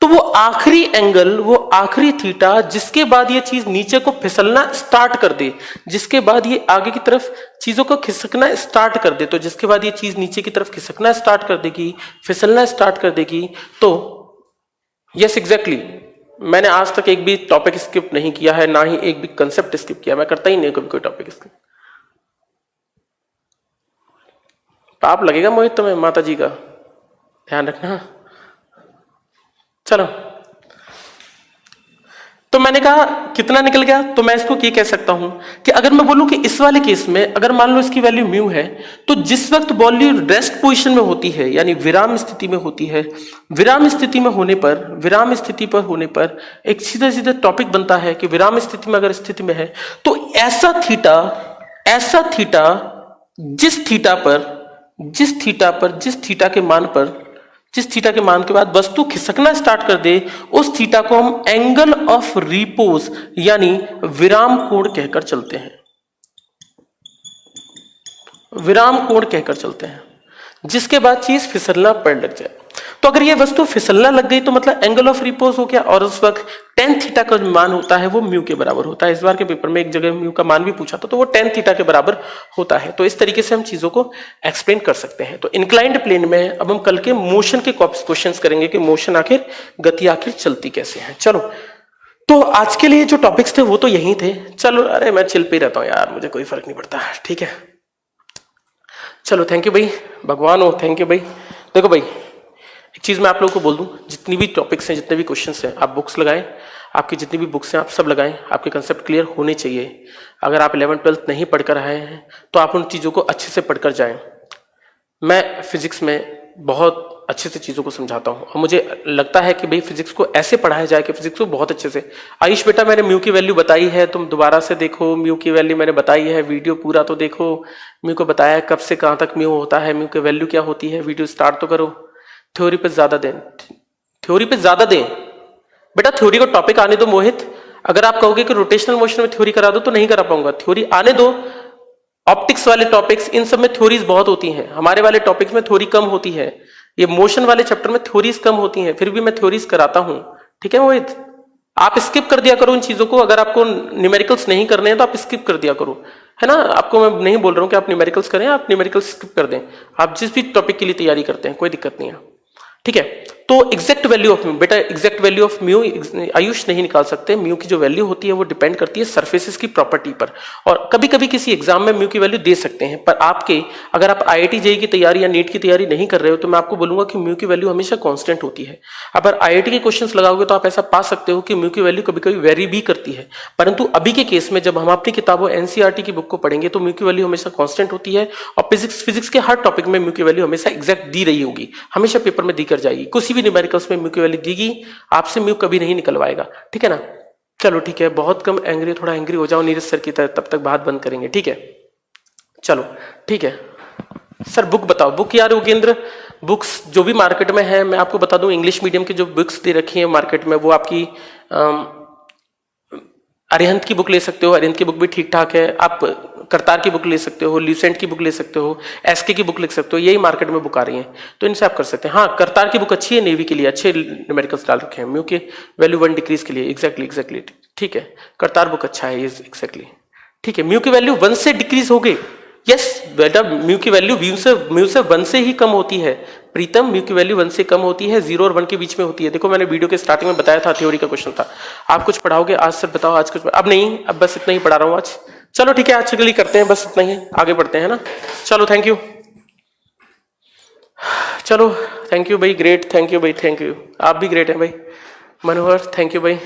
तो वो आखिरी एंगल, वो आखिरी थीटा जिसके बाद ये चीज नीचे को फिसलना स्टार्ट कर दे, जिसके बाद ये आगे की तरफ चीजों को खिसकना स्टार्ट कर दे, तो जिसके बाद ये चीज नीचे की तरफ खिसकना स्टार्ट कर देगी, फिसलना स्टार्ट कर देगी, तो यस एग्जैक्टली, मैंने आज तक एक भी टॉपिक स्किप नहीं किया है, ना ही एक भी कंसेप्ट स्किप किया, मैं करता ही नहीं कभी कोई टॉपिक स्किप। पाप लगेगा मोहित तुम्हें माता जी का, ध्यान रखना। चलो, तो मैंने कहा कितना निकल गया, तो मैं इसको ये कह सकता हूं कि अगर मैं बोलूं कि इस वाले केस में अगर मान लो इसकी वैल्यू म्यू है, तो जिस वक्त बॉल रेस्ट पोजीशन में होती है, यानी विराम स्थिति में होती है, विराम स्थिति में होने पर, विराम स्थिति पर होने पर एक सीधा सीधा टॉपिक बनता है कि विराम स्थिति में अगर स्थिति में है तो ऐसा थीटा जिस थीटा के मान के बाद वस्तु खिसकना स्टार्ट कर दे, उस थीटा को हम एंगल ऑफ रिपोज यानी विराम कोण कहकर चलते हैं, विराम कोण कहकर चलते हैं, जिसके बाद चीज फिसलना पड़ लग जाए। तो अगर ये वस्तु फिसलना लग गई तो मतलब एंगल ऑफ रिपोज हो गया, और उस वक्त tan थीटा का जो मान होता है वो म्यू के बराबर होता है। इस बार के पेपर में एक जगह म्यू का मान भी पूछा था, तो वो tan थीटा के बराबर होता है। तो इस तरीके से हम चीजों को एक्सप्लेन कर सकते हैं। तो इंक्लाइंड प्लेन में अब हम कल के मोशन के क्वेश्चंस करेंगे कि मोशन आखिर, गति आखिर चलती कैसे है। चलो, तो आज के लिए जो टॉपिक्स थे वो तो यही थे। चलो, अरे मैं चिल पे रहता हूँ यार, मुझे कोई फर्क नहीं पड़ता, ठीक है। चलो, थैंक यू भाई, भगवान हो, थैंक यू भाई। देखो भाई, एक चीज मैं आप लोगों को बोल दूं, जितनी भी टॉपिक्स हैं, जितने भी क्वेश्चंस हैं, आप बुक्स लगाएं, आपकी जितनी भी बुक्स हैं आप सब लगाएं, आपके कंसेप्ट क्लियर होने चाहिए। अगर आप 11th 12th नहीं पढ़कर आए हैं तो आप उन चीज़ों को अच्छे से पढ़कर जाएं। मैं फिजिक्स में बहुत अच्छे से चीज़ों को समझाता हूँ, और मुझे लगता है कि भाई फिजिक्स को ऐसे पढ़ाया जाए कि फिजिक्स को बहुत अच्छे से। आयुष बेटा, मैंने म्यू की वैल्यू बताई है, तुम दोबारा से देखो, म्यू की वैल्यू मैंने बताई है, वीडियो पूरा तो देखो, म्यू को बताया है कब से कहाँ तक म्यू होता है, म्यू की वैल्यू क्या होती है, वीडियो स्टार्ट तो करो। थ्योरी पे ज्यादा दें, थ्योरी पे ज्यादा दें बेटा, थ्योरी को टॉपिक आने दो मोहित। अगर आप कहोगे कि रोटेशनल मोशन में थ्योरी करा दो तो नहीं करा पाऊंगा, थ्योरी आने दो। ऑप्टिक्स वाले टॉपिक्स, इन सब में थ्योरीज बहुत होती हैं, हमारे वाले टॉपिक्स में थ्योरी कम होती है। ये मोशन वाले चैप्टर में थ्योरीज कम होती हैं, फिर भी मैं थ्योरीज कराता हूं, ठीक है मोहित। आप स्किप कर दिया करो इन चीजों को, अगर आपको न्यूमेरिकल्स नहीं करने हैं तो आप स्किप कर दिया करो, है ना। आपको मैं नहीं बोल रहा हूं कि आप न्यूमेरिकल्स करें, आप न्यूमेरिकल्स स्किप कर दें, आप जिस भी टॉपिक के लिए तैयारी करते हैं कोई दिक्कत नहीं है, ठीक है। तो एग्जैक्ट वैल्यू ऑफ म्यू, बेटा exact value of mu Ayush नहीं निकाल सकते। म्यू की जो वैल्यू होती है वो डिपेंड करती है सरफेसेस की प्रॉपर्टी पर, और कभी कभी किसी एग्जाम में म्यू की वैल्यू दे सकते हैं, पर आपके अगर आप IIT JEE की तैयारी या नीट की तैयारी नहीं कर रहे हो तो मैं आपको बोलूंगा कि म्यू की वैल्यू हमेशा कांस्टेंट होती है। अगर IIT के क्वेश्चंस लगाओगे तो आप ऐसा पा सकते हो कि म्यू की वैल्यू कभी कभी वेरी भी करती है, परंतु अभी के केस में जब हम अपनी किताबों NCERT की बुक को पढ़ेंगे तो म्यू की वैल्यू हमेशा कांस्टेंट होती है, और फिजिक्स के हर टॉपिक में म्यू की वैल्यू हमेशा एग्जैक्ट दी रही होगी, हमेशा पेपर में दी कर जाएगी। किसी भी न्यूमेरिकल्स में म्यू की वैल्यू दीगी, आपसे म्यू कभी नहीं निकलवाएगा, ठीक है ना। चलो ठीक है, बहुत कम एंग्री, थोड़ा एंग्री हो जाओ नीरज सर की तरह, तब तक बात बंद करेंगे, ठीक है। चलो ठीक है सर, बुक बताओ। बुक यार योगेंद्र, बुक्स जो भी मार्केट में है मैं आपको बता दूं, इंग्लिश मीडियम की जो बुक्स दे रखी है मार्केट में वो आपकी अरिहंत की बुक ले सकते हो, अरिहंत की बुक भी ठीक ठाक है। आप करतार की बुक ले सकते हो, ल्यूसेंट की बुक ले सकते हो, SK की बुक लिख सकते हो, यही मार्केट में बुक आ रही हैं, तो इनसे आप कर सकते हैं। हाँ, करतार की बुक अच्छी है, नेवी के लिए अच्छे न्यूमेरिकल्स डाल रखे हैं, म्यू के वैल्यू 1 डिक्रीज के लिए, एग्जैक्टली ठीक है, करतार बुक अच्छा है, एग्जैक्टली ठीक है। म्यू की वैल्यू 1 से डिक्रीज हो गई, यस बेटा, म्यू की वैल्यू म्यू से 1 से ही कम होती है प्रीतम, म्यू की वैल्यू 1 से कम होती है, 0 और 1 के बीच में होती है। देखो मैंने वीडियो के स्टार्टिंग में बताया था, थ्योरी का क्वेश्चन था। आप कुछ पढ़ाओगे आज? सर बताओ आज कुछ? अब नहीं, अब बस इतना ही पढ़ा रहा हूँ आज, चलो ठीक है, आज के लिए करते हैं बस इतना ही, आगे बढ़ते हैं, है ना। चलो थैंक यू, चलो थैंक यू भाई, ग्रेट, थैंक यू भाई, थैंक यू, आप भी ग्रेट हैं भाई। मनोहर थैंक यू भाई।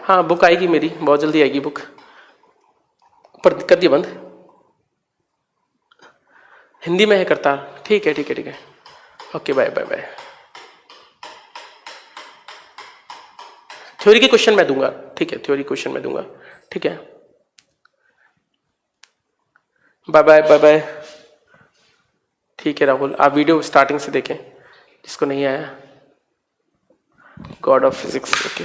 हाँ बुक आएगी मेरी, बहुत जल्दी आएगी बुक, पर कर दिया बंद, हिंदी में है करतार, ठीक है ठीक है ठीक है, okay bye bye bye. Theory के क्वेश्चन मैं दूंगा, ठीक है, थ्योरी क्वेश्चन मैं दूंगा, ठीक है, बाय बाय बाय बाय। ठीक है राहुल, आप वीडियो स्टार्टिंग से देखें जिसको नहीं आया, गॉड ऑफ फिजिक्स, ओके।